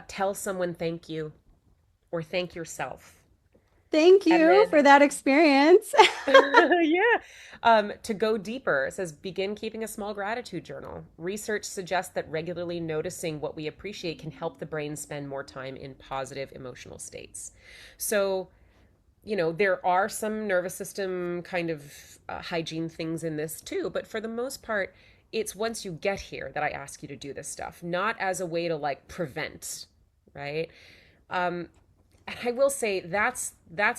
Tell someone thank you or thank yourself. Thank And you then for that experience. yeah. To go deeper, it says begin keeping a small gratitude journal. Research suggests that regularly noticing what we appreciate can help the brain spend more time in positive emotional states. So, there are some nervous system kind of hygiene things in this too, but for the most part, it's once you get here that I ask you to do this stuff, not as a way to like prevent, right? Um, and I will say that's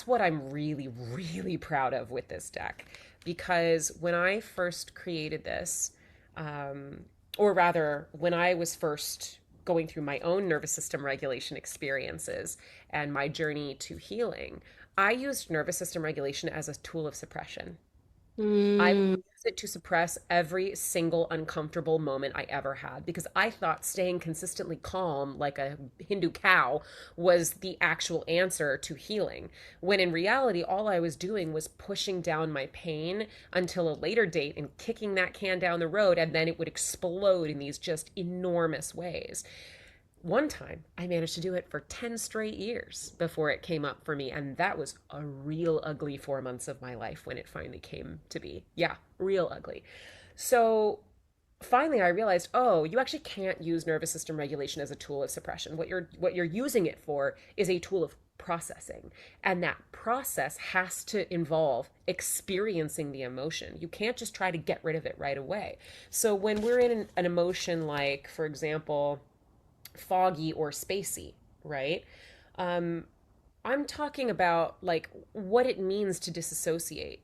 what I'm really really proud of with this deck, because when I first created this, um, or rather when I was first going through my own nervous system regulation experiences and my journey to healing, I used nervous system regulation as a tool of suppression. I would Mm. use it to suppress every single uncomfortable moment I ever had because I thought staying consistently calm like a Hindu cow was the actual answer to healing. When in reality, all I was doing was pushing down my pain until a later date and kicking that can down the road, and then it would explode in these just enormous ways. One time I managed to do it for 10 straight years before it came up for me. And that was a real ugly 4 months of my life when it finally came to be. Yeah, real ugly. So finally I realized, oh, you actually can't use nervous system regulation as a tool of suppression. What you're using it for is a tool of processing. And that process has to involve experiencing the emotion. You can't just try to get rid of it right away. So when we're in an emotion like, for example, foggy or spacey, right? Um, I'm talking about like what it means to disassociate.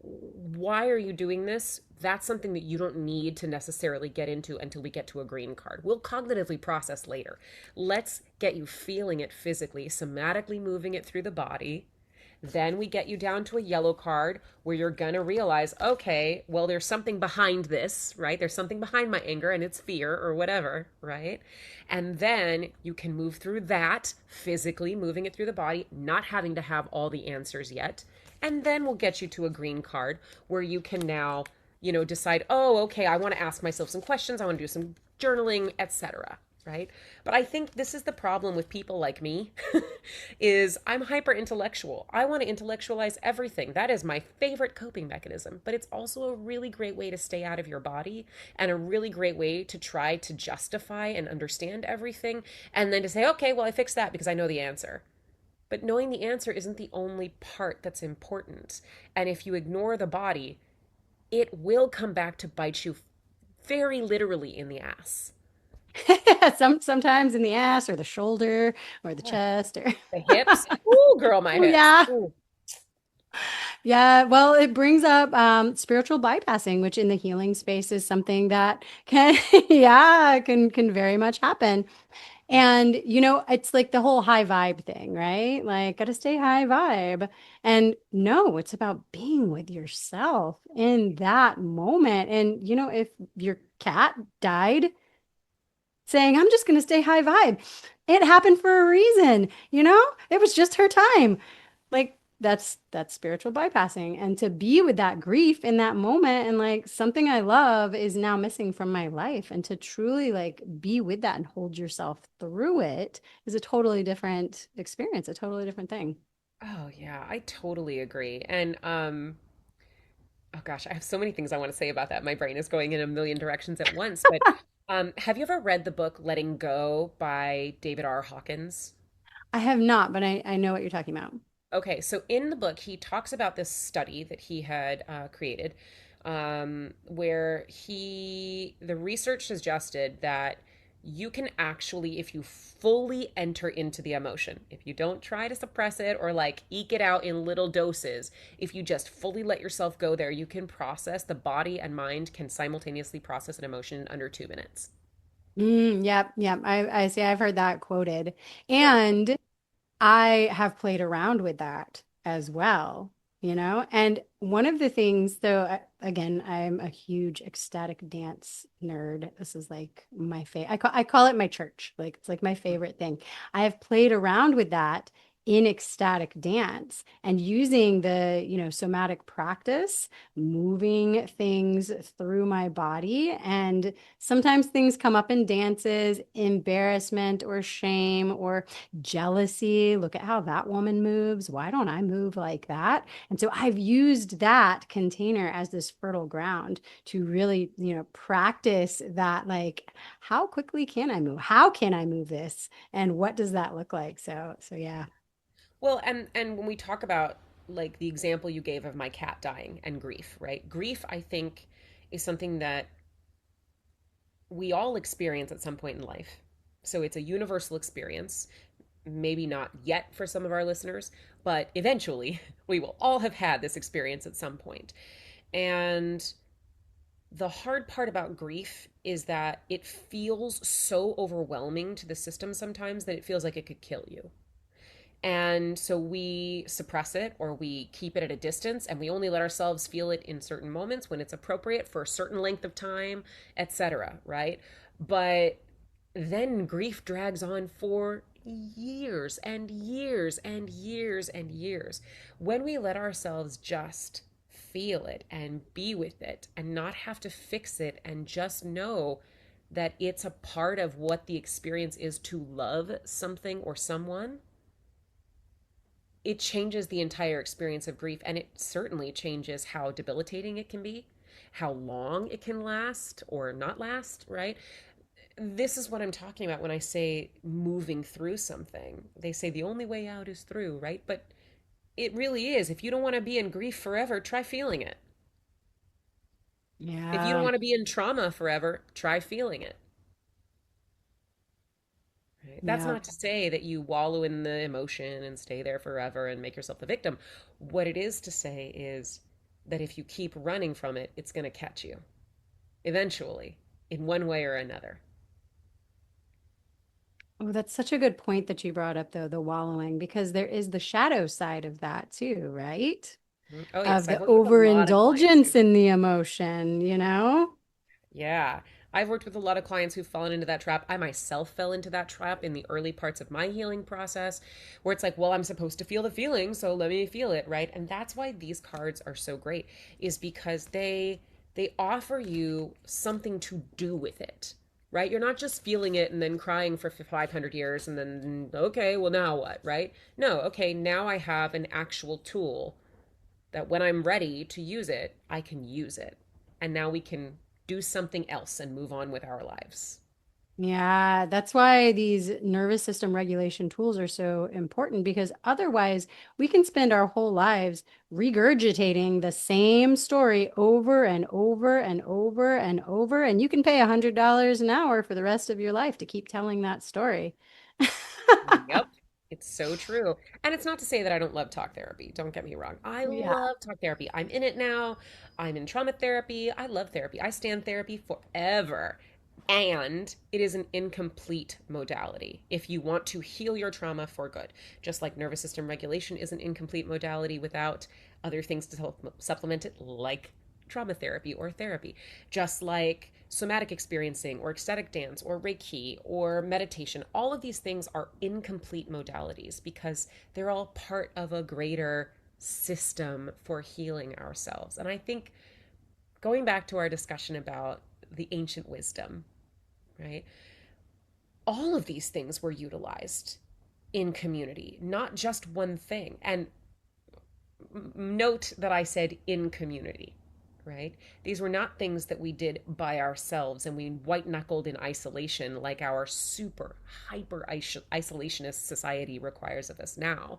Why are you doing this? That's something that you don't need to necessarily get into until we get to a green card. We'll cognitively process later. Let's get you feeling it physically, somatically moving it through the body. Then we get you down to a yellow card where you're going to realize, okay, well, there's something behind this, right? There's something behind my anger and it's fear or whatever, right? And then you can move through that physically, moving it through the body, not having to have all the answers yet. And then we'll get you to a green card where you can now, decide, oh, okay, I want to ask myself some questions. I want to do some journaling, etc. Right? But I think this is the problem with people like me is I'm hyper intellectual. I want to intellectualize everything. That is my favorite coping mechanism, but it's also a really great way to stay out of your body and a really great way to try to justify and understand everything and then to say, "Okay, well I fixed that because I know the answer." But knowing the answer isn't the only part that's important. And if you ignore the body, it will come back to bite you very literally in the ass. Sometimes in the ass or the shoulder or the Yeah. chest or The hips. Ooh, girl, my oh hips. yeah. Ooh. Yeah, well, it brings up spiritual bypassing, which in the healing space is something that can, yeah, can very much happen. And it's like the whole high vibe thing, right? Like, gotta stay high vibe. And no, it's about being with yourself in that moment. And if your cat died, saying, I'm just gonna stay high vibe. It happened for a reason, It was just her time. Like that's spiritual bypassing. And to be with that grief in that moment and like something I love is now missing from my life. And to truly like be with that and hold yourself through it is a totally different experience, a totally different thing. Oh yeah, I totally agree. And Oh gosh, I have so many things I want to say about that. My brain is going in a million directions at once. But have you ever read the book Letting Go by David R. Hawkins? I have not, but I know what you're talking about. Okay, so in the book, he talks about this study that he had created, where the research suggested that you can actually, if you fully enter into the emotion, if you don't try to suppress it or like eke it out in little doses, if you just fully let yourself go there, you can process, the body and mind can simultaneously process an emotion in under 2 minutes. Yep, yep. I see. I've heard that quoted. Yeah. And I have played around with that as well, you know? And one of the things, though, again, I'm a huge ecstatic dance nerd. This is like my favorite. I call it my church. Like it's like my favorite thing. I have played around with that in ecstatic dance and using the, somatic practice, moving things through my body. And sometimes things come up in dances, embarrassment or shame or jealousy. Look at how that woman moves. Why don't I move like that? And so I've used that container as this fertile ground to really, practice that like, how quickly can I move? How can I move this? And what does that look like? So yeah. Well, and when we talk about like the example you gave of my cat dying and grief, right? Grief, I think, is something that we all experience at some point in life. So it's a universal experience. Maybe not yet for some of our listeners, but eventually we will all have had this experience at some point. And the hard part about grief is that it feels so overwhelming to the system sometimes that it feels like it could kill you. And so we suppress it or we keep it at a distance and we only let ourselves feel it in certain moments when it's appropriate for a certain length of time, etc., right? But then grief drags on for years and years and years and years. When we let ourselves just feel it and be with it and not have to fix it and just know that it's a part of what the experience is to love something or someone, it changes the entire experience of grief, and it certainly changes how debilitating it can be, how long it can last or not last, right? This is what I'm talking about when I say moving through something. They say the only way out is through, right? But it really is. If you don't want to be in grief forever, try feeling it. If you don't Yeah. want to be in trauma forever, try feeling it. Right? That's Yeah. not to say that you wallow in the emotion and stay there forever and make yourself the victim. What it is to say is that if you keep running from it, it's going to catch you eventually in one way or another. Oh, that's such a good point that you brought up, though, the wallowing, because there is the shadow side of that too, right? Mhm. Oh, Of yes. I've the worked with a lot of clients who, overindulgence in the emotion, you know? yeah. I've worked with a lot of clients who've fallen into that trap. I myself fell into that trap in the early parts of my healing process, where it's like, well, I'm supposed to feel the feeling, so let me feel it, right? And that's why these cards are so great, is because they offer you something to do with it, right? You're not just feeling it and then crying for 500 years and then, okay, well, now what, right? No, okay, now I have an actual tool that when I'm ready to use it, I can use it. And now we can do something else and move on with our lives. Yeah, that's why these nervous system regulation tools are so important because otherwise we can spend our whole lives regurgitating the same story over and over and over and over. And you can pay $100 an hour for the rest of your life to keep telling that story. Yep. It's so true. And it's not to say that I don't love talk therapy. Don't get me wrong. I Yeah. love talk therapy. I'm in it now. I'm in trauma therapy. I love therapy. I stand therapy forever. And it is an incomplete modality if you want to heal your trauma for good. Just like nervous system regulation is an incomplete modality without other things to supplement it, like trauma therapy or therapy. Just like somatic experiencing or ecstatic dance or Reiki or meditation, all of these things are incomplete modalities because they're all part of a greater system for healing ourselves. And I think going back to our discussion about the ancient wisdom, right? All of these things were utilized in community, not just one thing. And note that I said in community. right? These were not things that we did by ourselves and we white knuckled in isolation like our super hyper isolationist society requires of us now.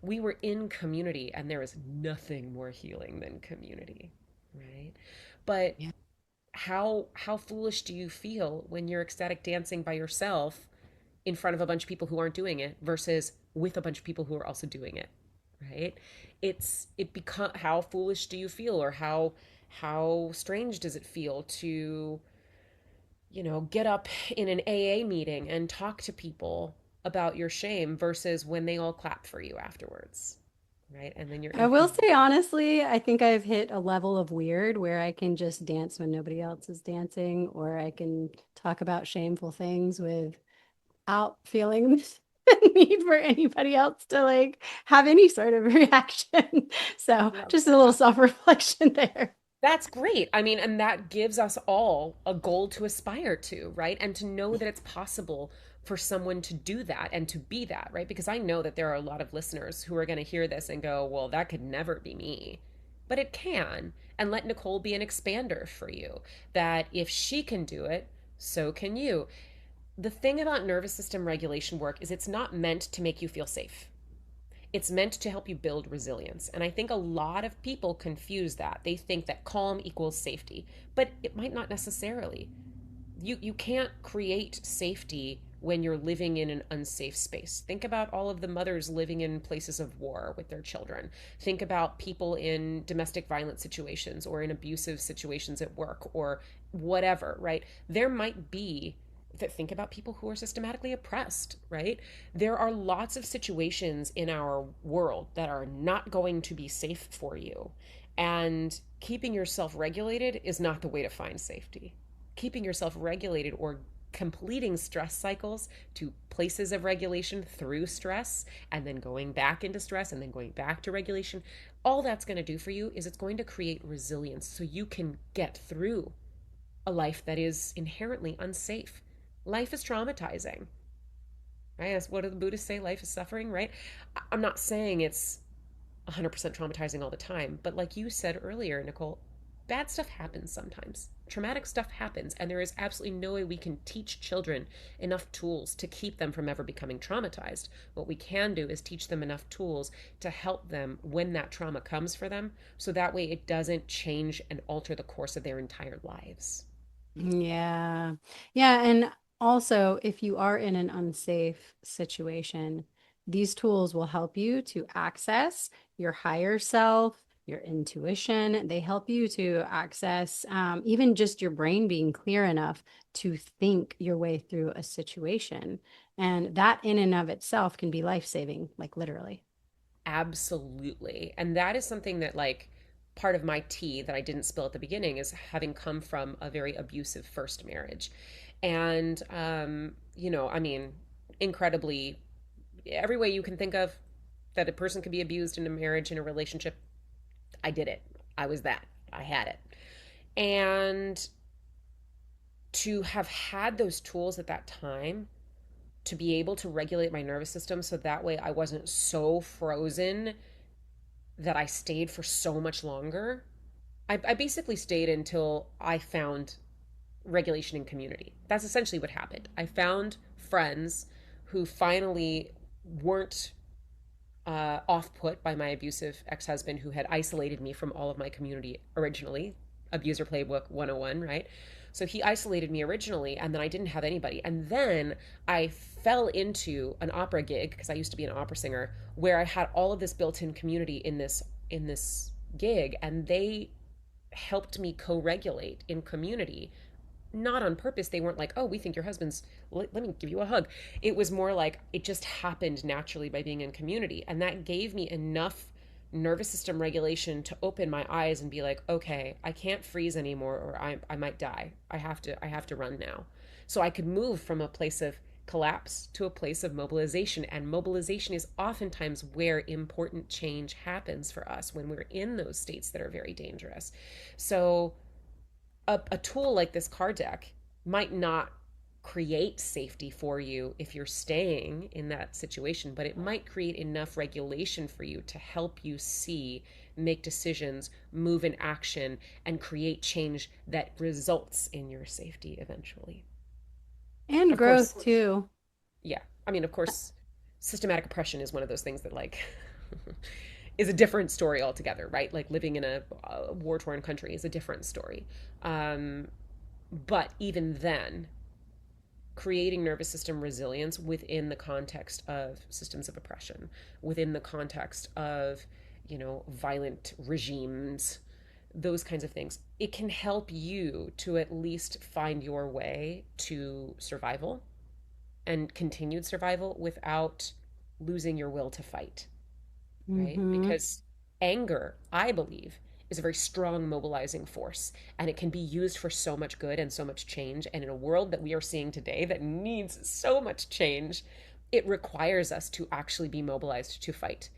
We were in community, and there is nothing more healing than community, right? But Yeah. how foolish do you feel when you're ecstatic dancing by yourself in front of a bunch of people who aren't doing it versus with a bunch of people who are also doing it, right? It become how foolish do you feel, or how strange does it feel to, get up in an AA meeting and talk to people about your shame versus when they all clap for you afterwards, right? And then you're I in will community. say honestly, I think I've hit a level of weird where I can just dance when nobody else is dancing, or I can talk about shameful things without feeling the need for anybody else to like have any sort of reaction. So Love just a little that. self-reflection there. That's great. I mean, and that gives us all a goal to aspire to, right? And to know that it's possible for someone to do that and to be that, right? Because I know that there are a lot of listeners who are going to hear this and go, well, that could never be me. But it can. And let Nicole be an expander for you, that if she can do it, so can you. The thing about nervous system regulation work is it's not meant to make you feel safe. It's meant to help you build resilience. And I think a lot of people confuse that. They think that calm equals safety, but it might not necessarily. You can't create safety when you're living in an unsafe space. Think about all of the mothers living in places of war with their children. Think about people in domestic violence situations or in abusive situations at work or whatever, right? There might be that think about people who are systematically oppressed, right? There are lots of situations in our world that are not going to be safe for you. And keeping yourself regulated is not the way to find safety. Keeping yourself regulated or completing stress cycles to places of regulation through stress and then going back into stress and then going back to regulation, all that's going to do for you is it's going to create resilience so you can get through a life that is inherently unsafe. Life is traumatizing, right? What do the Buddhists say? Life is suffering, right? I'm not saying it's 100% traumatizing all the time, but like you said earlier, Nicole, bad stuff happens sometimes. Traumatic stuff happens, and there is absolutely no way we can teach children enough tools to keep them from ever becoming traumatized. What we can do is teach them enough tools to help them when that trauma comes for them, so that way it doesn't change and alter the course of their entire lives. Yeah. Yeah. And also, if you are in an unsafe situation, these tools will help you to access your higher self, your intuition. They help you to access even just your brain being clear enough to think your way through a situation. And that in and of itself can be life-saving, like literally. Absolutely. And that is something that, like, part of my tea that I didn't spill at the beginning is having come from a very abusive first marriage. And, I mean, incredibly, every way you can think of that a person could be abused in a marriage, in a relationship, I did it. I was that. I had it. And to have had those tools at that time to be able to regulate my nervous system so that way I wasn't so frozen that I stayed for so much longer. I basically stayed until I found regulation in community. That's essentially what happened. I found friends who finally weren't off put by my abusive ex husband who had isolated me from all of my community originally. Abuser Playbook 101, right? So he isolated me originally, and then I didn't have anybody. And then I fell into an opera gig because I used to be an opera singer, where I had all of this built-in community in this gig, and they helped me co-regulate in community, not on purpose. They weren't like, oh, we think your husband's, let me give you a hug. It was more like it just happened naturally by being in community. And that gave me enough nervous system regulation to open my eyes and be like, okay, I can't freeze anymore, or I might die. I have to run now. So I could move from a place of collapse to a place of mobilization. And mobilization is oftentimes where important change happens for us when we're in those states that are very dangerous. So a tool like this card deck might not create safety for you if you're staying in that situation, but it might create enough regulation for you to help you see, make decisions, move in action, and create change that results in your safety eventually. And Of course, growth too. yeah. I mean, of course, systematic oppression is one of those things that, like, is a different story altogether, right? Like living in a war torn country is a different story. Um, but even then, creating nervous system resilience within the context of systems of oppression, within the context of, violent regimes, those kinds of things, it can help you to at least find your way to survival and continued survival without losing your will to fight, right? Mm-hmm. Because anger, I believe, is a very strong mobilizing force, and it can be used for so much good and so much change. And in a world that we are seeing today that needs so much change, it requires us to actually be mobilized to fight.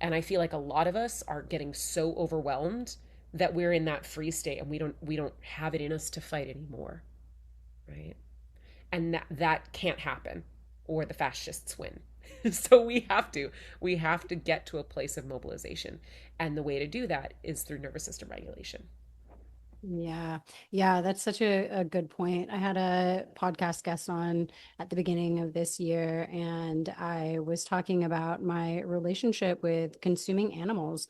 And I feel like a lot of us are getting so overwhelmed that we're in that free state and we don't have it in us to fight anymore, right? And that can't happen or the fascists win. So we have to get to a place of mobilization, and the way to do that is through nervous system regulation. Yeah. Yeah, that's such a good point. I had a podcast guest on at the beginning of this year, and I was talking about my relationship with consuming animals.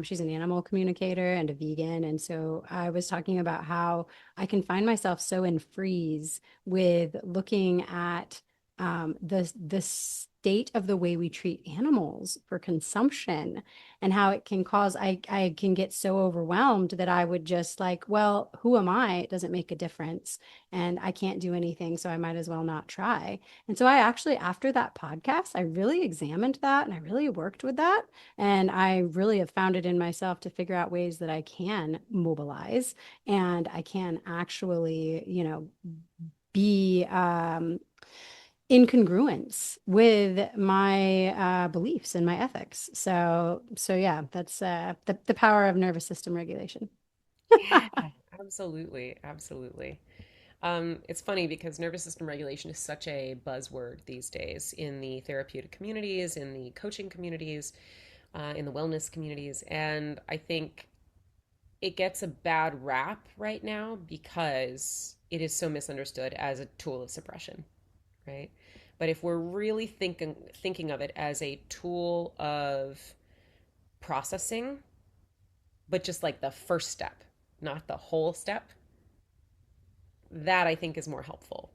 She's an animal communicator and a vegan. And so I was talking about how I can find myself so in freeze with looking at the state of the way we treat animals for consumption and how it can cause I can get so overwhelmed that I would just like, well, who am I? It doesn't make a difference and I can't do anything, so I might as well not try. And so I actually, after that podcast, I really examined that and I really worked with that. And I really have found it in myself to figure out ways that I can mobilize and I can actually, be in congruence with my beliefs and my ethics. So yeah, that's the power of nervous system regulation. Yeah, absolutely, absolutely. It's funny because nervous system regulation is such a buzzword these days in the therapeutic communities, in the coaching communities, in the wellness communities, and I think it gets a bad rap right now because it is so misunderstood as a tool of suppression, right? But if we're really thinking of it as a tool of processing, but just like the first step, not the whole step, that I think is more helpful.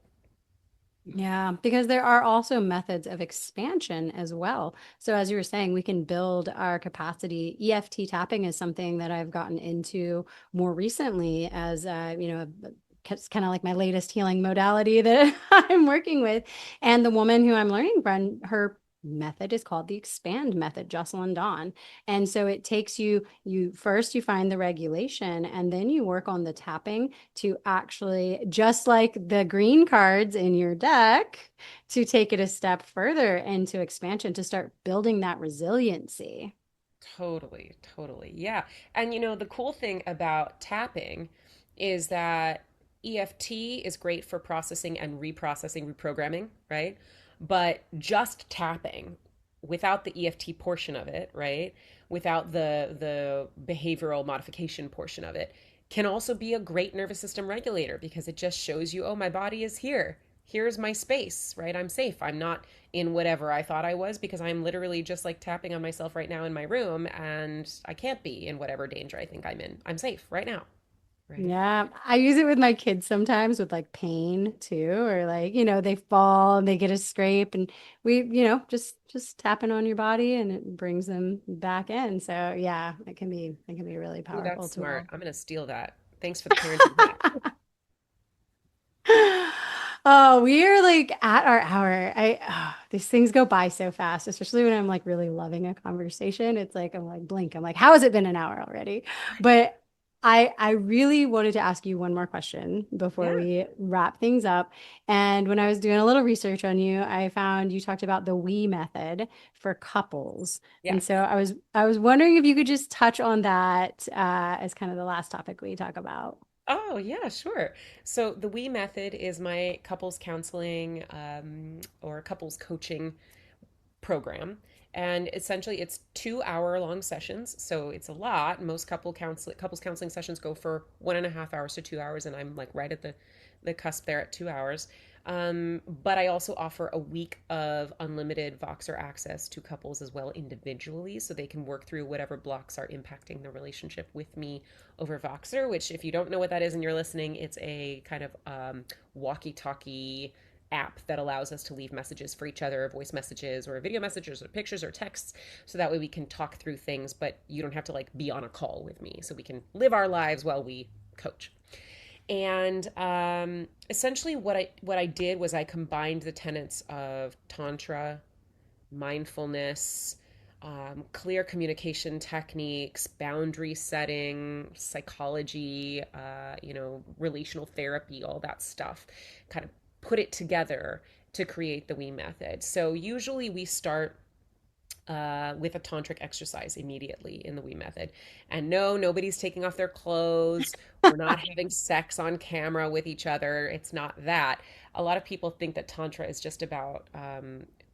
Yeah, because there are also methods of expansion as well. So as you were saying, we can build our capacity. EFT tapping is something that I've gotten into more recently as it's kind of like my latest healing modality that I'm working with. And the woman who I'm learning from, her method is called the expand method, Jocelyn Dawn. And so it takes you first you find the regulation and then you work on the tapping to actually, just like the green cards in your deck, to take it a step further into expansion to start building that resiliency. Totally, totally. Yeah. And the cool thing about tapping is that EFT is great for processing and reprocessing, reprogramming, right? But just tapping without the EFT portion of it, right? Without the behavioral modification portion of it, can also be a great nervous system regulator because it just shows you, oh, my body is here. Here's my space, right? I'm safe. I'm not in whatever I thought I was because I'm literally just like tapping on myself right now in my room and I can't be in whatever danger I think I'm in. I'm safe right now, right? Yeah, I use it with my kids sometimes with like pain too, or like, they fall and they get a scrape and we, just tapping on your body and it brings them back in. So yeah, it can be a really Ooh, that's powerful smart. tool. I'm going to steal that. Thanks for the parenting hack. Oh, we are like at our hour. These things go by so fast, especially when I'm like really loving a conversation. It's like I'm like blink. I'm like, how has it been an hour already? But I really wanted to ask you one more question before Yeah. we wrap things up. And when I was doing a little research on you, I found you talked about the we method for couples. And so Yes. I was wondering if you could just touch on that as kind of the last topic we talk about. Oh, yeah, sure. So the We method is my couples counseling or couples coaching program. And essentially, it's 2 hour long sessions. So it's a lot. Most couples counseling sessions go for 1.5 hours to 2 hours. And I'm like right at the cusp there at 2 hours. But I also offer a week of unlimited Voxer access to couples as well individually, so they can work through whatever blocks are impacting the relationship with me over Voxer, which, if you don't know what that is and you're listening, it's a kind of walkie talkie app that allows us to leave messages for each other, voice messages or video messages or pictures or texts, so that way we can talk through things, but you don't have to like be on a call with me, so we can live our lives while we coach. And essentially, what I did was I combined the tenets of tantra, mindfulness, clear communication techniques, boundary setting, psychology, relational therapy, all that stuff. Kind of put it together to create the We method. So usually we start with a tantric exercise immediately in the We method. And no, nobody's taking off their clothes. We're not having sex on camera with each other. It's not that. A lot of people think that Tantra is just about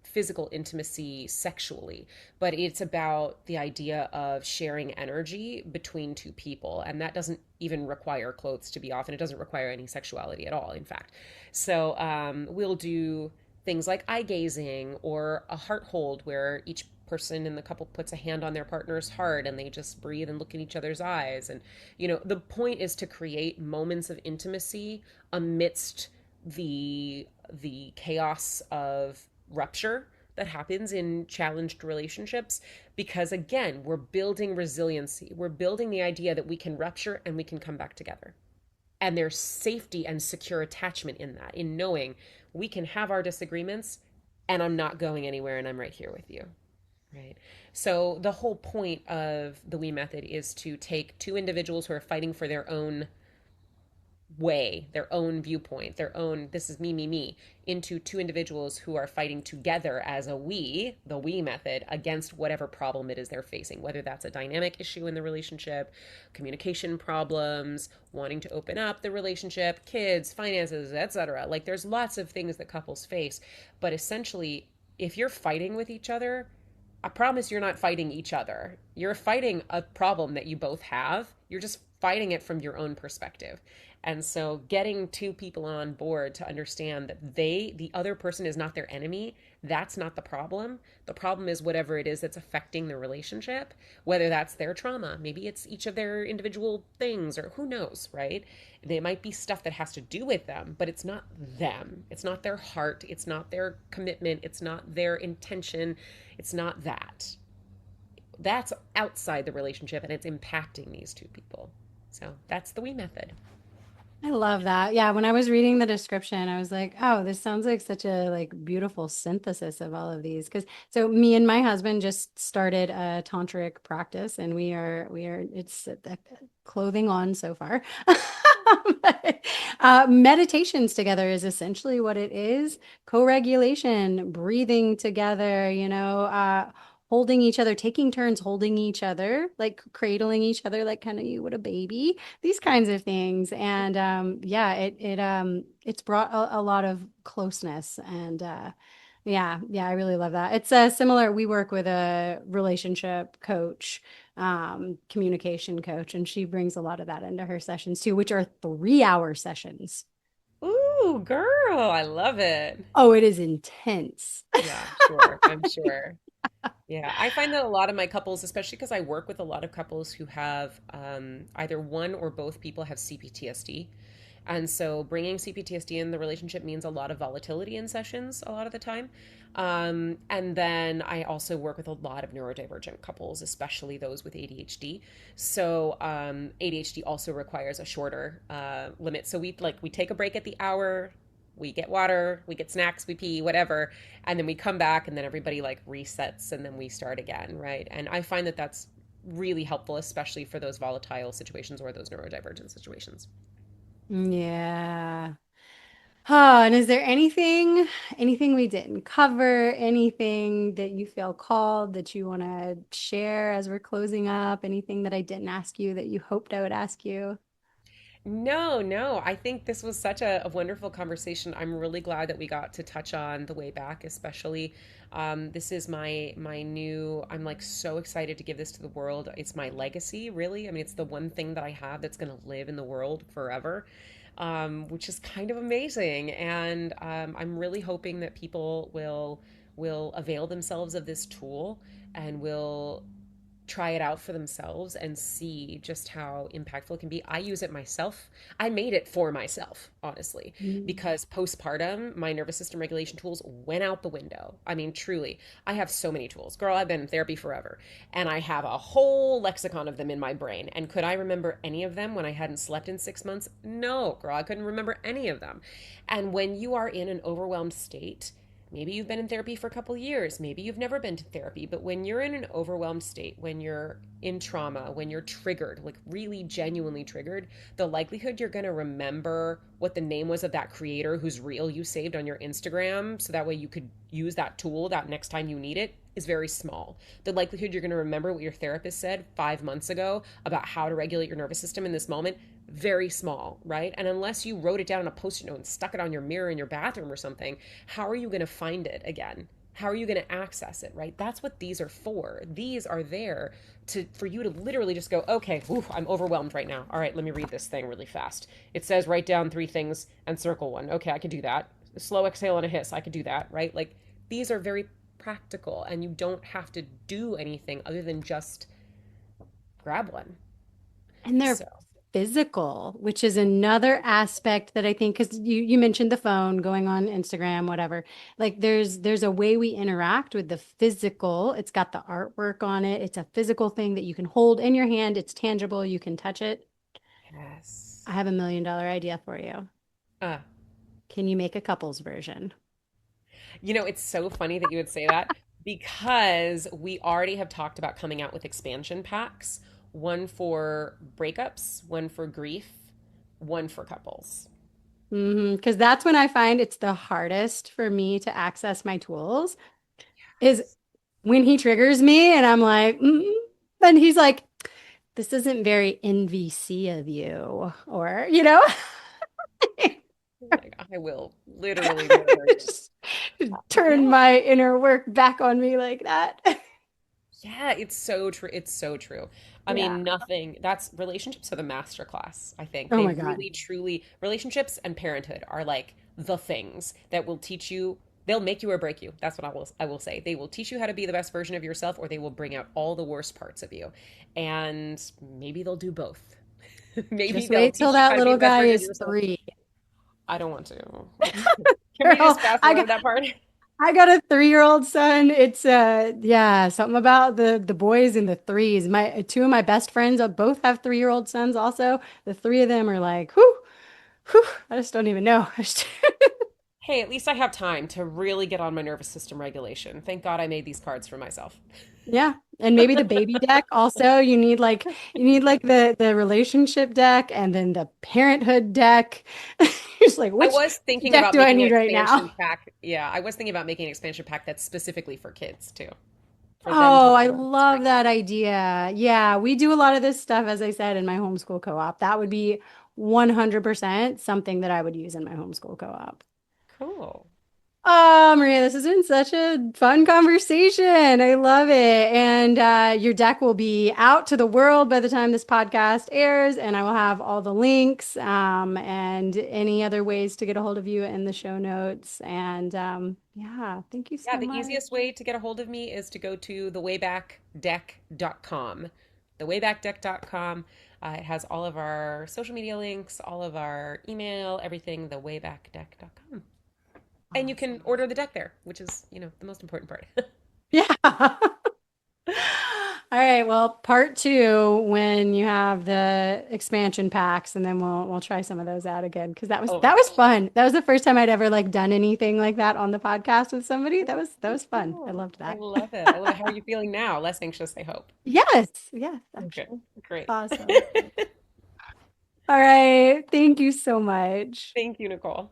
physical intimacy sexually, but it's about the idea of sharing energy between two people. And that doesn't even require clothes to be off, and it doesn't require any sexuality at all, in fact. So we'll do things like eye gazing or a heart hold, where each person in the couple puts a hand on their partner's heart and they just breathe and look in each other's eyes. And the point is to create moments of intimacy amidst the chaos of rupture that happens in challenged relationships, because again, we're building resiliency. We're building the idea that we can rupture and we can come back together, and there's safety and secure attachment in that, in knowing we can have our disagreements and I'm not going anywhere and I'm right here with you. Right. So the whole point of the We method is to take two individuals who are fighting for their own way, their own viewpoint, their own, this is me, into two individuals who are fighting together as a we, the We method, against whatever problem it is they're facing, whether that's a dynamic issue in the relationship, communication problems, wanting to open up the relationship, kids, finances, etc. Like, there's lots of things that couples face, but essentially, if you're fighting with each other, I promise you're not fighting each other. You're fighting a problem that you both have. You're just fighting it from your own perspective. And so getting two people on board to understand that the other person is not their enemy, that's not the problem. The problem is whatever it is that's affecting the relationship, whether that's their trauma, maybe it's each of their individual things, or who knows, right? There might be stuff that has to do with them, but it's not them. It's not their heart. It's not their commitment. It's not their intention. It's not that. That's outside the relationship and it's impacting these two people. So that's the We method. I love that. Yeah, when I was reading the description, I was like, "Oh, this sounds like such a beautiful synthesis of all of these." Because so me and my husband just started a tantric practice, and we are it's clothing on so far. But, meditations together is essentially what it is. Co-regulation, breathing together, holding each other, taking turns holding each other, like cradling each other, like kind of you would a baby, these kinds of things. And yeah, it's brought a lot of closeness. And yeah, I really love that. It's similar. We work with a relationship coach, communication coach, and she brings a lot of that into her sessions too, which are 3 hour sessions. Ooh, girl, I love it. Oh, it is intense. Yeah, sure. I'm sure. Yeah, I find that a lot of my couples, especially because I work with a lot of couples who have either one or both people have CPTSD. And so bringing CPTSD in the relationship means a lot of volatility in sessions a lot of the time. And then I also work with a lot of neurodivergent couples, especially those with ADHD. So ADHD also requires a shorter limit. So we take a break at the hour, we get water, we get snacks, we pee, whatever, and then we come back and then everybody like resets and then we start again, right? And I find that that's really helpful, especially for those volatile situations or those neurodivergent situations. Yeah. And is there anything we didn't cover, anything that you feel called that you want to share as we're closing up, anything that I didn't ask you that you hoped I would ask you? No. I think this was such a wonderful conversation. I'm really glad that we got to touch on the way back, especially. This is my new. I'm like so excited to give this to the world. It's my legacy, really. I mean, it's the one thing that I have that's going to live in the world forever, which is kind of amazing. And I'm really hoping that people will avail themselves of this tool and will try it out for themselves and see just how impactful it can be. I use it myself. I made it for myself, honestly, Mm. because postpartum, my nervous system regulation tools went out the window. I mean, truly, I have so many tools. Girl, I've been in therapy forever, and I have a whole lexicon of them in my brain. And could I remember any of them when I hadn't slept in 6 months? No, girl, I couldn't remember any of them. And when you are in an overwhelmed state, maybe you've been in therapy for a couple of years, maybe you've never been to therapy, but when you're in an overwhelmed state, when you're in trauma, when you're triggered, like really genuinely triggered, the likelihood you're going to remember what the name was of that creator whose reel you saved on your Instagram so that way you could use that tool that next time you need it is very small. The likelihood you're going to remember what your therapist said 5 months ago about how to regulate your nervous system in this moment, very small, right? And unless you wrote it down on a post-it note and stuck it on your mirror in your bathroom or something, how are you going to find it again? How are you going to access it, right? That's what these are for. These are there for you to literally just go, okay, I'm overwhelmed right now. All right, let me read this thing really fast. It says write down 3 things and circle one. Okay, I can do that. A slow exhale and a hiss, I could do that, right? Like these are very practical and you don't have to do anything other than just grab one. And they're So, physical, which is another aspect that I think, because you mentioned the phone, going on Instagram, whatever. Like there's a way we interact with the physical. It's got the artwork on it. It's a physical thing that you can hold in your hand. It's tangible. You can touch it. yes. I have $1 million idea for you. Uh, Can you make a couples version? it's so funny that you would say that because we already have talked about coming out with expansion packs, one for breakups, one for grief, one for couples. Because that's when I find it's the hardest for me to access my tools is Yes. when he triggers me and I'm like, and he's like, this isn't very NVC of you, or, Like, I will literally murder you. just turn Yeah. my inner work back on me like that. Yeah, it's so true. It's so true. I Yeah. mean, nothing, that's relationships are the master class, I think. Oh They my God. really, truly, relationships and parenthood are like the things that will teach you, they'll make you or break you. That's what I will say. They will teach you how to be the best version of yourself, or they will bring out all the worst parts of you. And maybe they'll do both. Maybe Just they'll wait till teach you that how to be little the best guy version of is yourself. 3. I don't want to. Can we Girl, just fast I forward got that part? I got a 3-year-old son. It's yeah, something about the boys in the threes. My two of my best friends both have 3-year-old sons also. The three of them are like, whew, I just don't even know. Hey, at least I have time to really get on my nervous system regulation. Thank God I made these cards for myself. Yeah. And maybe the baby deck also. You need like the relationship deck and then the parenthood deck. Just like I which was thinking deck about do I making an need right expansion now? pack. Yeah, I was thinking about making an expansion pack that's specifically for kids too, for them to Oh, I learn how to love regulate. that idea. Yeah, we do a lot of this stuff, as I said, in my homeschool co-op. That would be 100% something that I would use in my homeschool co-op. Cool. Oh, Maria, this has been such a fun conversation. I love it. And your deck will be out to the world by the time this podcast airs, and I will have all the links and any other ways to get a hold of you in the show notes. And yeah, thank you Yeah, so the much. easiest way to get a hold of me is to go to thewaybackdeck.com. Thewaybackdeck.com. It has all of our social media links, all of our email, everything, thewaybackdeck.com. And you can Awesome. order the deck there, which is, the most important part. Yeah. All right. Well, part two when you have the expansion packs, and then we'll try some of those out again because that was Oh my that was gosh. fun. That was the first time I'd ever like done anything like that on the podcast with somebody. That was fun. I Cool. loved I that. love it. I love it. How are you feeling now? Less anxious, I hope. Yes. Yes, Okay, actually. great. Awesome. All right. Thank you so much. Thank you, Nicole.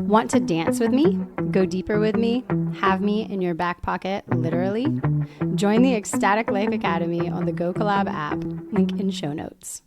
Want to dance with me? Go deeper with me? Have me in your back pocket, literally? Join the Ecstatic Life Academy on the Go Collab app, link in show notes.